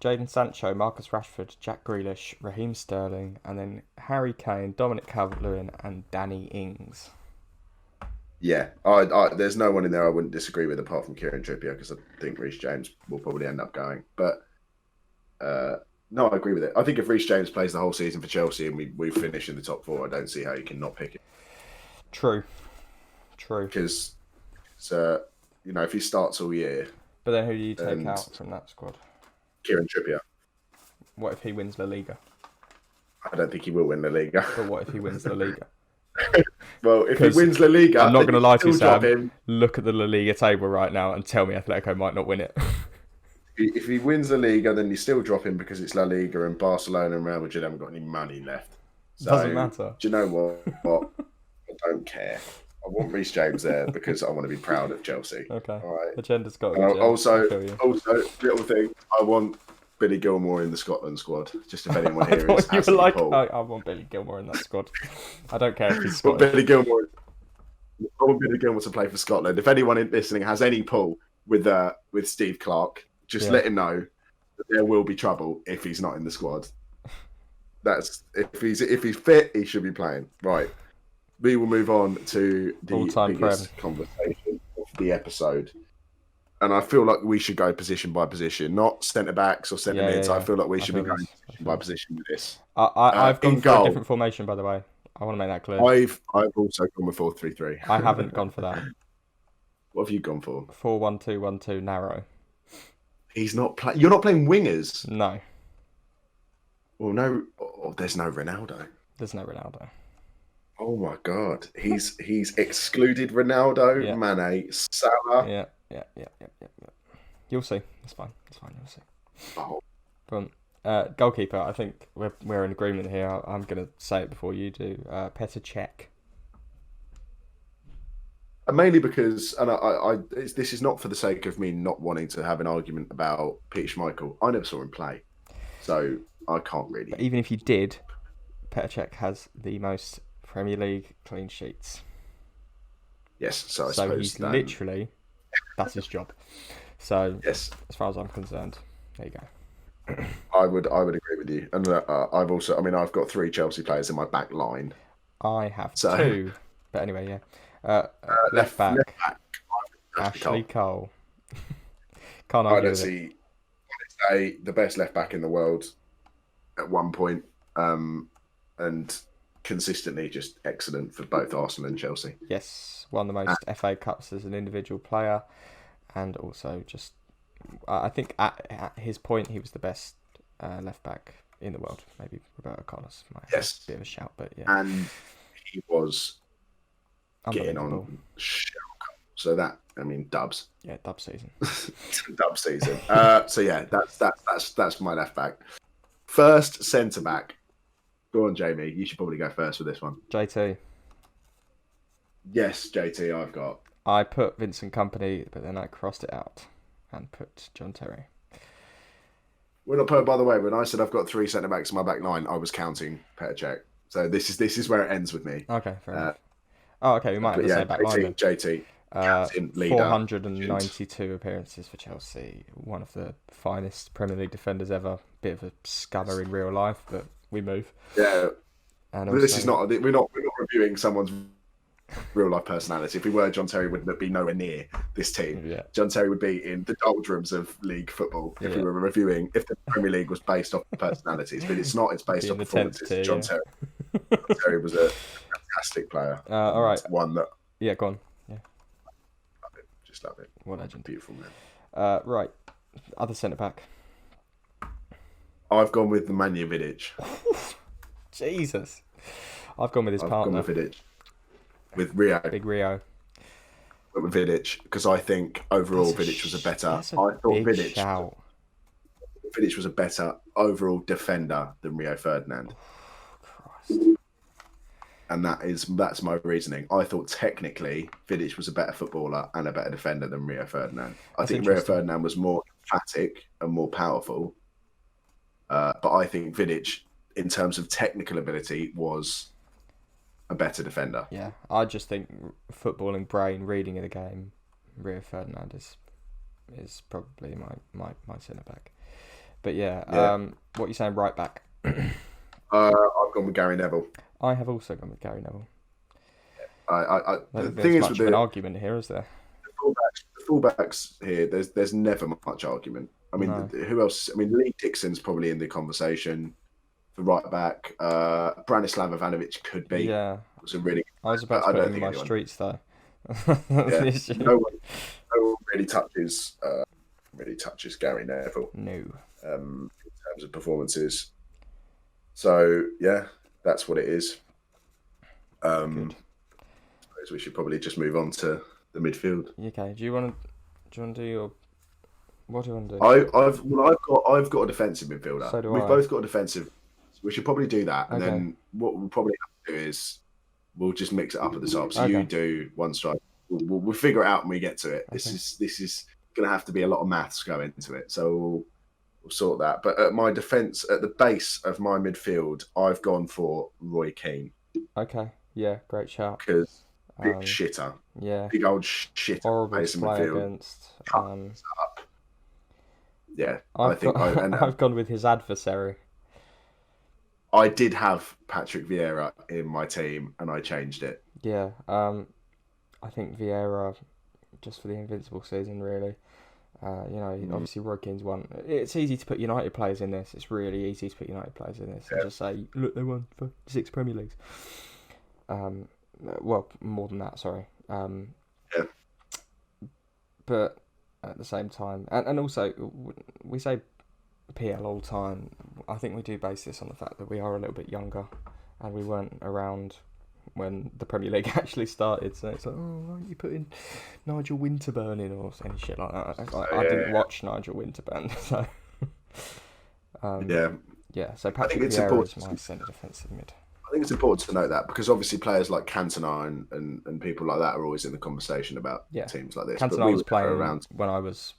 Jadon Sancho, Marcus Rashford, Jack Grealish, Raheem Sterling, and then Harry Kane, Dominic Calvert-Lewin, and Danny Ings. Yeah, there's no one in there I wouldn't disagree with apart from Kieran Trippier because I think Reece James will probably end up going. But no, I agree with it. I think if Reece James plays the whole season for Chelsea and we finish in the top four, I don't see how you can not pick it. True. Because, if he starts all year... But then who do you take out from that squad? Kieran Trippier. What if he wins La Liga? I don't think he will win La Liga. But what if he wins La Liga? Well, if he wins La Liga... I'm not going to lie to you, Sam. Look at the La Liga table right now and tell me Atletico might not win it. If he wins La Liga, then you still drop him because it's La Liga and Barcelona and Real Madrid haven't got any money left. So, doesn't matter. Do you know what? I don't care. I want Reece James there because I want to be proud of Chelsea. Okay. All right. Agenda's got also, little thing, I want Billy Gilmore in the Scotland squad. Just if anyone here is you were like, I want Billy Gilmore in that squad. I don't care if he's Scottish. I want Billy Gilmore to play for Scotland. If anyone listening has any pull with Steve Clarke, just let him know that there will be trouble if he's not in the squad. That's if he's fit, he should be playing. Right. We will move on to the biggest conversation of the episode. And I feel like we should go position by position, not centre-backs or centre-mids. I feel like we should be going position by position with this. I've gone for a different formation, by the way. I want to make that clear. I've also gone with 4-3-3. I haven't gone for that. What have you gone for? 4-1-2-1-2 narrow. He's not playing. You're not playing wingers? No. Well, no. There's no Ronaldo. There's no Ronaldo. Oh my God, he's excluded Ronaldo, Mane, Salah. Yeah. You'll see. It's fine. You'll see. Oh. But goalkeeper, I think we're in agreement here. I'm gonna say it before you do. Petr Cech. Mainly because, and this is not for the sake of me not wanting to have an argument about Peter Schmeichel. I never saw him play, so I can't really. But even if you did, Petr Cech has the most Premier League clean sheets. Yes, so I so suppose he's literally that's his job. So yes, as far as I'm concerned, there you go. I would agree with you, and I've got 3 Chelsea players in my back line. I have 2, but anyway, left back Ashley Cole. Can't argue with it. Say the best left back in the world at one point, and consistently just excellent for both Arsenal and Chelsea. Yes, won the most FA Cups as an individual player, and also just I think at his point he was the best left back in the world. Maybe Roberto Carlos might have a bit of a shout, but yeah. And he was getting on shell. So that, I mean, dubs. Yeah, dub season. Dub season. So yeah, that's my left back. First centre back. Go on, Jamie. You should probably go first with this one. JT. Yes, JT. I've got. I put Vincent Kompany, but then I crossed it out and put John Terry. We're not put. By the way, when I said I've got 3 centre backs in my back line, I was counting Petr Cech. So this is where it ends with me. Okay, fair enough. Oh, okay. We might have the same back line then. JT. 492 appearances for Chelsea. One of the finest Premier League defenders ever. Bit of a scammer in real life, but we move. Yeah. And also, this is not. We're not reviewing someone's real life personality. If we were, John Terry would be nowhere near this team. Yeah. John Terry would be in the doldrums of league football if we were reviewing. If the Premier League was based off personalities, but it's not. It's based on performances. John Terry was a fantastic player. All right. One that. Yeah, go on. Yeah. Love it. Just love it. What legend. Beautiful man. Right. Other centre back. I've gone with the Nemanja Vidic. Jesus. I've gone with his partner. I've gone with Vidic. With Rio. Big Rio. With Vidic, because I think overall Vidic was a better. I thought Vidic was a better overall defender than Rio Ferdinand. Christ. And that's my reasoning. I thought technically Vidic was a better footballer and a better defender than Rio Ferdinand. I think Rio Ferdinand was more emphatic and more powerful. But I think Vidic, in terms of technical ability, was a better defender. Yeah, I just think footballing brain, reading of the game, Rio Ferdinand is probably my centre back. But yeah. What are you saying, right back? I've gone with Gary Neville. I have also gone with Gary Neville. The thing is, much of an argument here, is there? The fullbacks here, there's never much argument. I mean, who else? I mean, Lee Dixon's probably in the conversation for right back. Branislav Ivanovic could be. Yeah. Was a really. I was about to put him in my streets though. Yeah. No one really touches Gary Neville. No. In terms of performances. So yeah, that's what it is. I suppose we should probably just move on to the midfield. Okay. Do you want to do your? What do you want to do? I've got a defensive midfielder. So do We've I. both got a defensive. We should probably do that, and then what we'll probably have to do is we'll just mix it up at the top. So you do one strike. We'll figure it out when we get to it. This is going to have to be a lot of maths going into it. So we'll sort that. But at my defence, at the base of my midfield, I've gone for Roy Keane. Okay. Yeah. Great shout. Because big shitter. Yeah. Big old shitter. Horrible display against. Up. Yeah, I've gone with his adversary. I did have Patrick Vieira in my team, and I changed it. Yeah, I think Vieira, just for the invincible season, really. Obviously Roy Keane's one. It's easy to put United players in this. It's really easy to put United players in this and just say, look, they won for 6 Premier Leagues. Well, more than that, sorry. But at the same time, and also we say PL all the time. I think we do base this on the fact that we are a little bit younger, and we weren't around when the Premier League actually started. So it's like, why aren't you putting Nigel Winterburn in or any shit like that? I didn't watch Nigel Winterburn, so So Patrick Vieira is my centre defensive mid. I think it's important to note that because obviously players like Cantona and people like that are always in the conversation about teams like this. Cantona was playing around when I was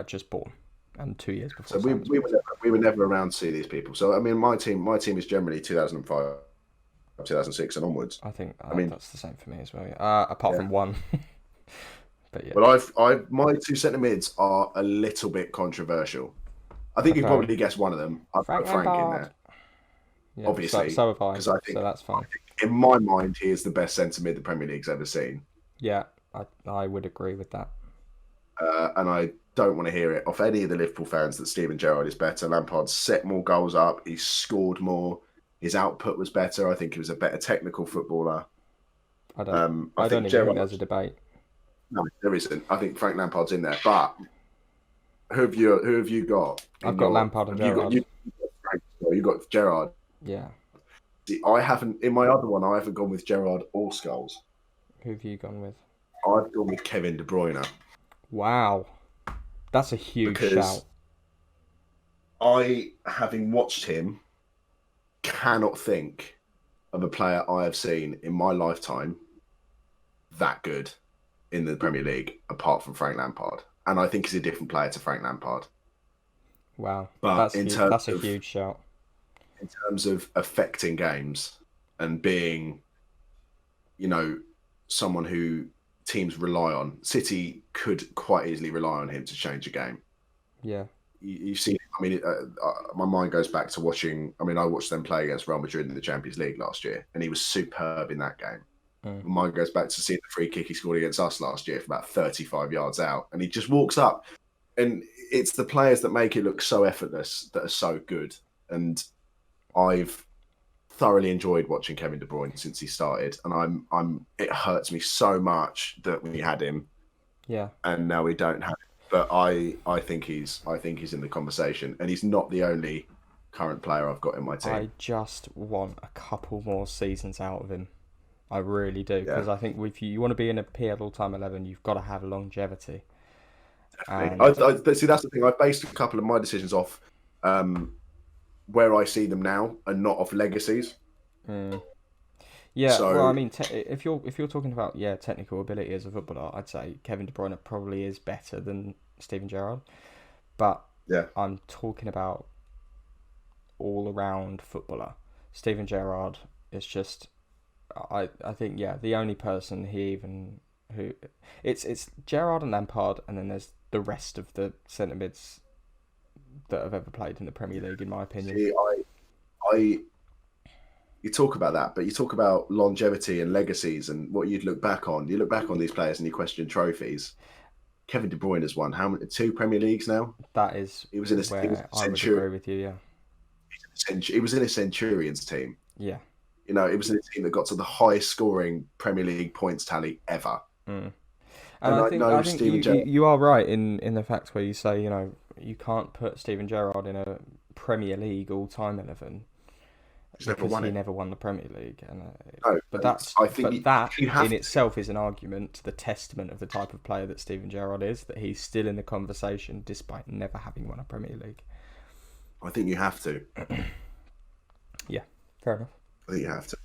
just born and 2 years before. So we were never around to see these people. So I mean, my team is generally 2005, 2006 and onwards. I think that's the same for me as well. Yeah. Apart from one. But yeah. Well, my 2 centre mids are a little bit controversial. I think you can probably guess one of them. I've put Frank in there. Yeah, obviously, so have I. Because I think, so that's fine. In my mind, he is the best centre mid the Premier League's ever seen. Yeah, I would agree with that. And I don't want to hear it off any of the Liverpool fans that Steven Gerrard is better. Lampard set more goals up. He scored more. His output was better. I think he was a better technical footballer. I don't even think there's a debate. No, there isn't. I think Frank Lampard's in there. But Who have you got? I've got Lampard and Gerrard. You got Gerrard. Yeah. See, I haven't in my other one. I haven't gone with Gerrard or Scholes. Who have you gone with? I've gone with Kevin De Bruyne. Wow, that's a huge shout. I, having watched him, cannot think of a player I have seen in my lifetime that good in the Premier League, apart from Frank Lampard. And I think he's a different player to Frank Lampard. Wow, but that's a huge shout. In terms of affecting games and being, someone who teams rely on, City could quite easily rely on him to change a game. Yeah. You've seen, my mind goes back to watching, I watched them play against Real Madrid in the Champions League last year, and he was superb in that game. My mind goes back to seeing the free kick he scored against us last year from about 35 yards out, and he just walks up, and it's the players that make it look so effortless that are so good. And I've thoroughly enjoyed watching Kevin De Bruyne since he started, and it hurts me so much that we had him, and now we don't have him. But I think he's in the conversation, and he's not the only current player I've got in my team. I just want a couple more seasons out of him. I really do, because I think if you want to be in a PL all-time 11, you've got to have longevity. See, that's the thing. I've based a couple of my decisions off where I see them now, and not off legacies. Yeah, so, well, if you're talking about technical ability as a footballer, I'd say Kevin De Bruyne probably is better than Steven Gerrard. But I'm talking about all-around footballer. Steven Gerrard is just, I think, the only person who it's Gerrard and Lampard, and then there's the rest of the centre mids that have ever played in the Premier League, in my opinion. See, you talk about that, but you talk about longevity and legacies and what you'd look back on. You look back on these players and you question trophies. Kevin De Bruyne has won how many? 2 Premier Leagues now. That is he was in where I would agree with you. Yeah, he was in a Centurions team. Yeah, it was in a team that got to the highest scoring Premier League points tally ever. And I think you are right in the fact where you say you can't put Steven Gerrard in a Premier League all-time 11. Because he never won the Premier League, that in itself is an argument to the testament of the type of player that Steven Gerrard is, that he's still in the conversation despite never having won a Premier League. I think you have to. Yeah, fair enough. I think you have to.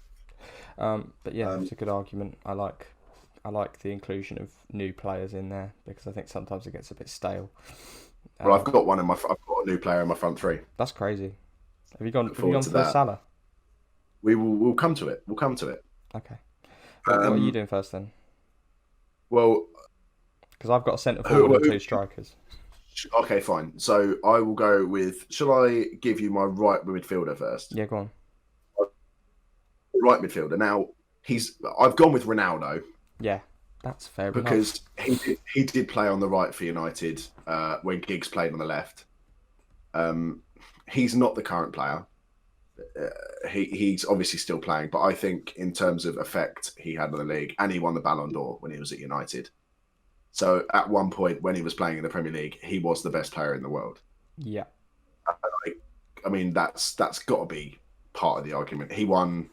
But it's a good argument. I like the inclusion of new players in there, because I think sometimes it gets a bit stale. Well, I've got I've got a new player in my front three. That's crazy. Have you gone for Salah? We'll come to it. Okay. What are you doing first then? Well, because I've got a centre forward and 2 strikers. Okay, fine. So I will go with. Shall I give you my right midfielder first? Yeah, go on. Right midfielder. Now I've gone with Ronaldo. Yeah, that's fair. Because he did play on the right for United when Giggs played on the left. He's not the current player. He's obviously still playing, but I think in terms of effect he had on the league, and he won the Ballon d'Or when he was at United. So at one point when he was playing in the Premier League, he was the best player in the world. Yeah. That's got to be part of the argument. He won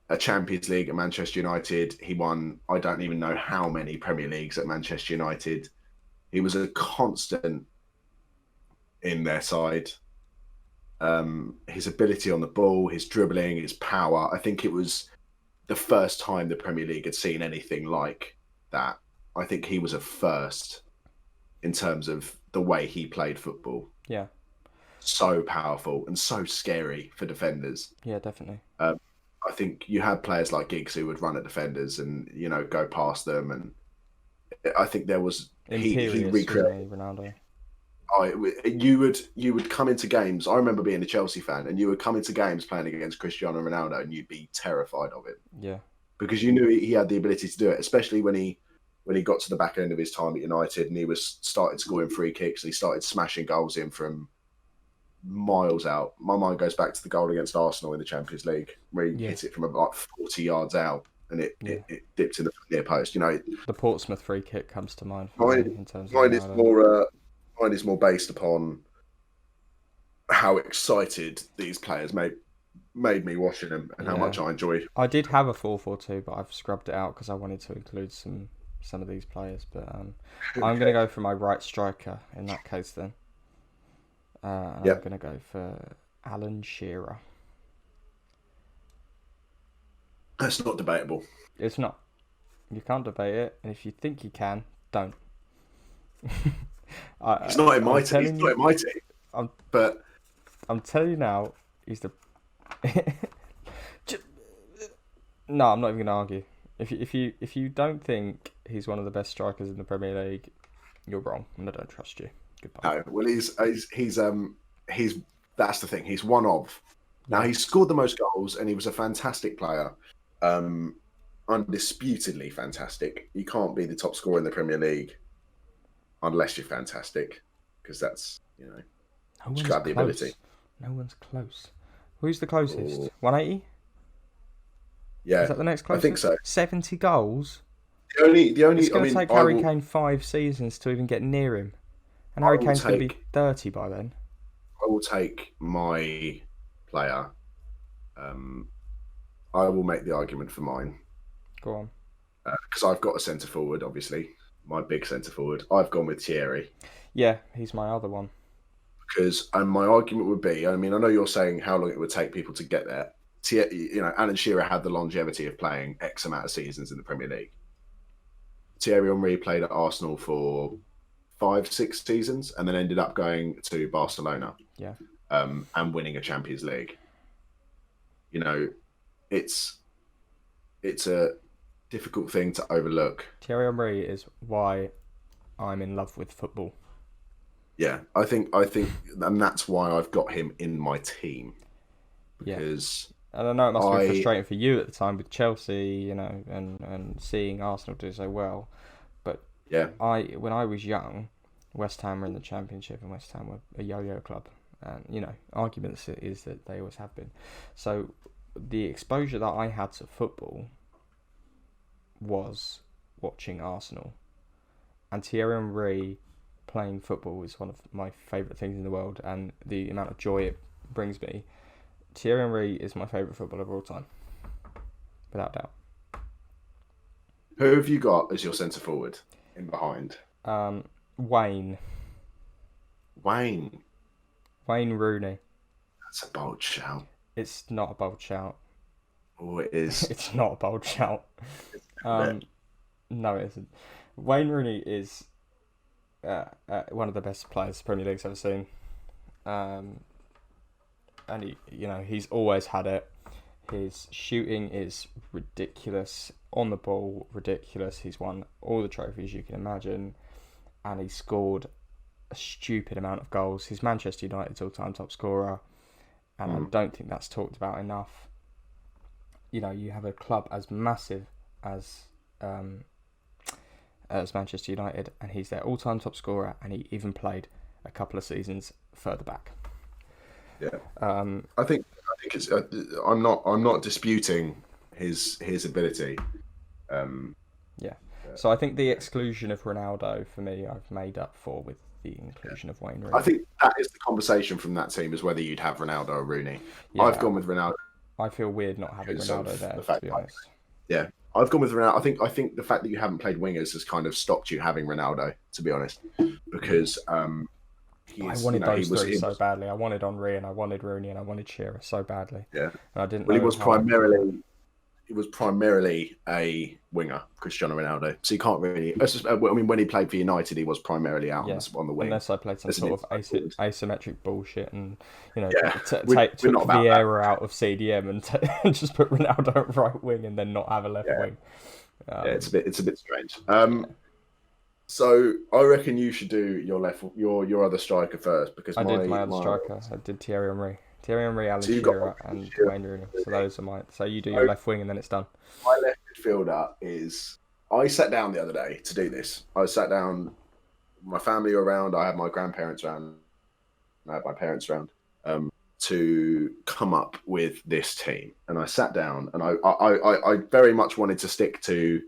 a Champions League at Manchester United. He won, I don't even know how many Premier Leagues at Manchester United. He was a constant in their side. His ability on the ball, his dribbling, his power. I think it was the first time the Premier League had seen anything like that. I think he was a first in terms of the way he played football. Yeah. So powerful and so scary for defenders. Yeah, definitely. I think you had players like Giggs who would run at defenders and, go past them. And I think there was... he recreated... Ronaldo. You would come into games. I remember being a Chelsea fan, and you would come into games playing against Cristiano Ronaldo, and you'd be terrified of it. Yeah, because you knew he had the ability to do it, especially when he got to the back end of his time at United, and he was started scoring free kicks, and he started smashing goals in from miles out. My mind goes back to the goal against Arsenal in the Champions League, where he hit it from about 40 yards out, and it dipped in the near post. The Portsmouth free kick comes to mind. Mine is more. mine is more based upon how excited these players made me watching them and how much I enjoy. I did have a 4-4-2, but I've scrubbed it out because I wanted to include some of these players. But I'm going to go for my right striker in that case then. I'm going to go for Alan Shearer. That's not debatable. It's not. You can't debate it, and if you think you can, don't. He's not in my team. He's not in my team. But I'm telling you now, he's the. No, I'm not even going to argue. If you don't think he's one of the best strikers in the Premier League, you're wrong, and I don't trust you. Goodbye. No, well, he's that's the thing. He's one of. Now he scored the most goals, and he was a fantastic player. Undisputedly fantastic. You can't be the top scorer in the Premier League unless you're fantastic, because that's just got the ability. No one's close. Who's the closest? 180. Yeah, is that the next closest? I think so. 70 goals. The only. It's going to take Harry Kane 5 seasons to even get near him, and Harry Kane's going to be 30 by then. I will take my player. I will make the argument for mine. Go on. Because I've got a centre forward, obviously, my big centre forward. I've gone with Thierry. Yeah, he's my other one. Because my argument would be, I know you're saying how long it would take people to get there. Alan Shearer had the longevity of playing X amount of seasons in the Premier League. Thierry Henry played at Arsenal for 5-6 seasons and then ended up going to Barcelona. Yeah. And winning a Champions League. It's a difficult thing to overlook. Thierry Henry is why I'm in love with football. Yeah, I think, and that's why I've got him in my team. Because and I know it must have been frustrating for you at the time with Chelsea, and seeing Arsenal do so well. But when I was young, West Ham were in the Championship, and West Ham were a yo-yo club. And arguments is that they always have been. So the exposure that I had to football was watching Arsenal, and Thierry Henry playing football is one of my favourite things in the world, and the amount of joy it brings me. Thierry Henry is my favourite footballer of all time, without doubt. Who have you got as your centre forward in behind? Wayne Rooney. That's a bold shout. It's not a bold shout. Oh, it is. It's not a bold shout. No, it isn't. Wayne Rooney is one of the best players the Premier League's ever seen. And he's always had it. His shooting is ridiculous. On the ball, ridiculous. He's won all the trophies you can imagine. And he scored a stupid amount of goals. He's Manchester United's all-time top scorer. And I don't think that's talked about enough. You have a club as massive as Manchester United, and he's their all-time top scorer, and he even played a couple of seasons further back. Yeah, I think it's. I'm not disputing his ability. So I think the exclusion of Ronaldo for me, I've made up for with the inclusion of Wayne Rooney. I think that is the conversation from that team, is whether you'd have Ronaldo or Rooney. Yeah, I've gone with Ronaldo. I feel weird not having Ronaldo there, to be honest. Yeah, I've gone with Ronaldo. I think the fact that you haven't played wingers has kind of stopped you having Ronaldo, to be honest, because I wanted those three so badly. I wanted Henry, and I wanted Rooney, and I wanted Shearer so badly. Yeah, and I didn't. Well, he was primarily a winger, Cristiano Ronaldo. So you can't really. When he played for United, he was primarily out on the wing. Unless I played some sort of asymmetric bullshit and take Vieira out of CDM and just put Ronaldo at right wing and then not have a left wing. It's a bit strange. So I reckon you should do your other striker first, because I did my other striker. I did Thierry Henry. Thierry Henry, Alan Shearer, and Wayne Rooney. So those are mine. So you do your left wing and then it's done. My left midfielder is. I sat down the other day to do this. I sat down, my family were around. I had my grandparents around. I had my parents around to come up with this team. And I sat down, and I very much wanted to stick to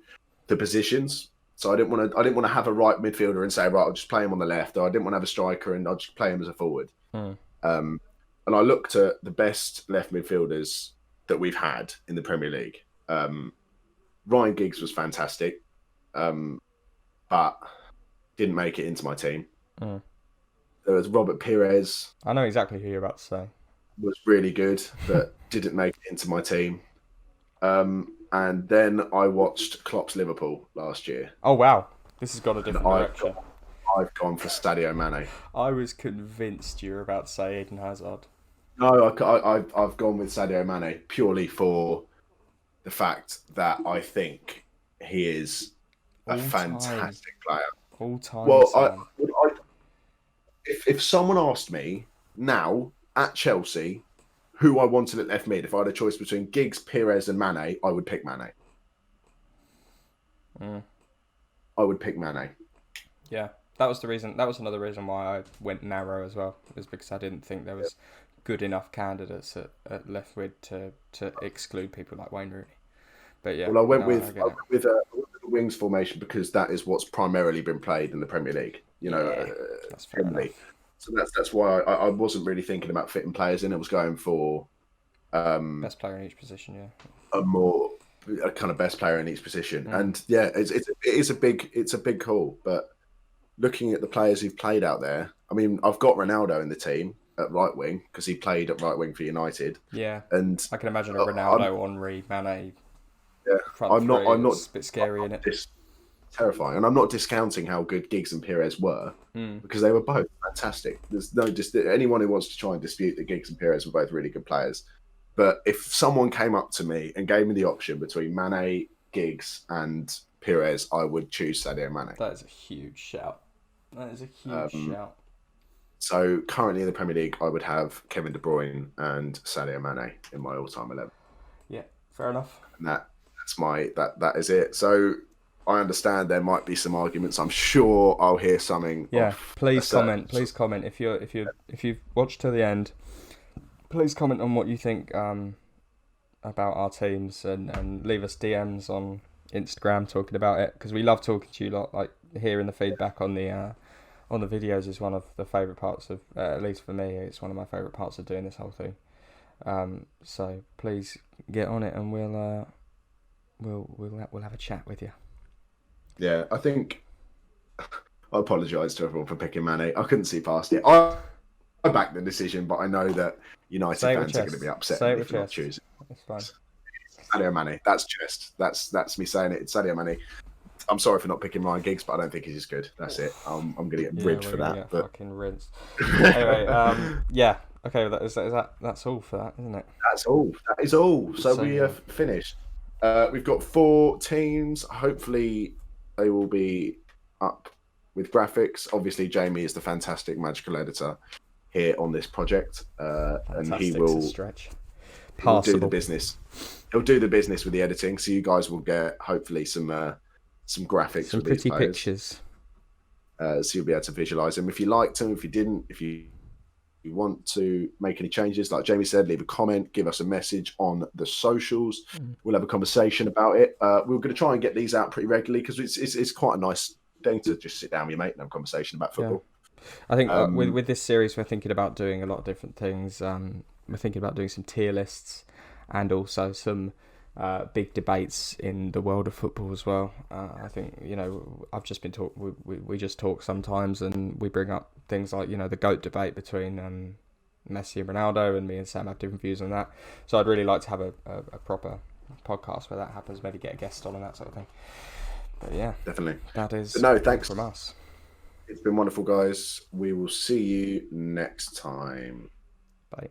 the positions. So I didn't want to have a right midfielder and say, right, I'll just play him on the left, or I didn't want to have a striker and I'll just play him as a forward. And I looked at the best left midfielders that we've had in the Premier League. Ryan Giggs was fantastic, but didn't make it into my team. There was Robert Pires. I know exactly who you're about to say. Was really good, but didn't make it into my team. And then I watched Klopp's Liverpool last year. Oh, wow. This has got a different direction. I've gone for Sadio Mane. I was convinced you were about to say Eden Hazard. No, I've gone with Sadio Mane purely for the fact that I think he is a fantastic player. All time. Well, if someone asked me now at Chelsea who I wanted at left mid, if I had a choice between Giggs, Pires, and Mane, I would pick Mane. I would pick Mane. Yeah, that was the reason. That was another reason why I went narrow as well. It was because I didn't think there was good enough candidates at left mid to exclude people like Wayne Rooney. But yeah, well, I went with a wings formation because that is what's primarily been played in the Premier League. That's fair enough. So that's why I wasn't really thinking about fitting players in. I was going for best player in each position. Yeah, a kind of best player in each position. And yeah, it's a big call. But looking at the players who've played out there, I mean, I've got Ronaldo in the team at right wing because he played at right wing for United. Yeah, and I can imagine a Ronaldo, Henry, Mane. Yeah, I'm not. It's a bit scary, isn't it? Terrifying, and I'm not discounting how good Giggs and Pires were because they were both fantastic. There's no anyone who wants to try and dispute that Giggs and Pires were both really good players. But if someone came up to me and gave me the option between Mane, Giggs, and Pires, I would choose Sadio Mane. That is a huge shout. So currently in the Premier League, I would have Kevin De Bruyne and Sadio Mane in my all-time 11. Yeah, fair enough. And that is it. So I understand there might be some arguments. I'm sure I'll hear something. Yeah, please comment. Please comment if you've watched to the end. Please comment on what you think about our teams and leave us DMs on Instagram talking about it because we love talking to you lot. Like hearing the feedback on the videos is one of the favourite parts of at least for me. It's one of my favourite parts of doing this whole thing. So please get on it and we'll have a chat with you. Yeah, I think I apologise to everyone for picking Mane. I couldn't see past it. I backed the decision, but I know that United fans are going to be upset if not choosing. It's fine. Sadio Mane. That's just that's me saying it. It's Sadio Mane. I'm sorry for not picking Ryan Giggs, but I don't think he's as good. That's it. I'm going to get ribbed for that. Fucking rinsed. Anyway, yeah. Okay, that's all for that, isn't it? That's all. That is all. So we have finished. We've got 4 teams. Hopefully, they will be up with graphics. Obviously, Jamie is the fantastic magical editor here on this project, and he will do the business. He'll do the business with the editing, so you guys will get hopefully some graphics, some pretty pictures. So you'll be able to visualize them. If you liked them, if you didn't, if you want to make any changes, like Jamie said, leave a comment, give us a message on the socials. We'll have a conversation about it. We're going to try and get these out pretty regularly because it's quite a nice thing to just sit down with your mate and have a conversation about football. Yeah. I think with this series, we're thinking about doing a lot of different things. We're thinking about doing some tier lists and also some big debates in the world of football as well. I think, I've just been we just talk sometimes and we bring up things like, the GOAT debate between Messi and Ronaldo, and me and Sam have different views on that. So I'd really like to have a proper podcast where that happens, maybe get a guest on and that sort of thing. But yeah, definitely. That is thanks from us. It's been wonderful, guys. We will see you next time. Bye.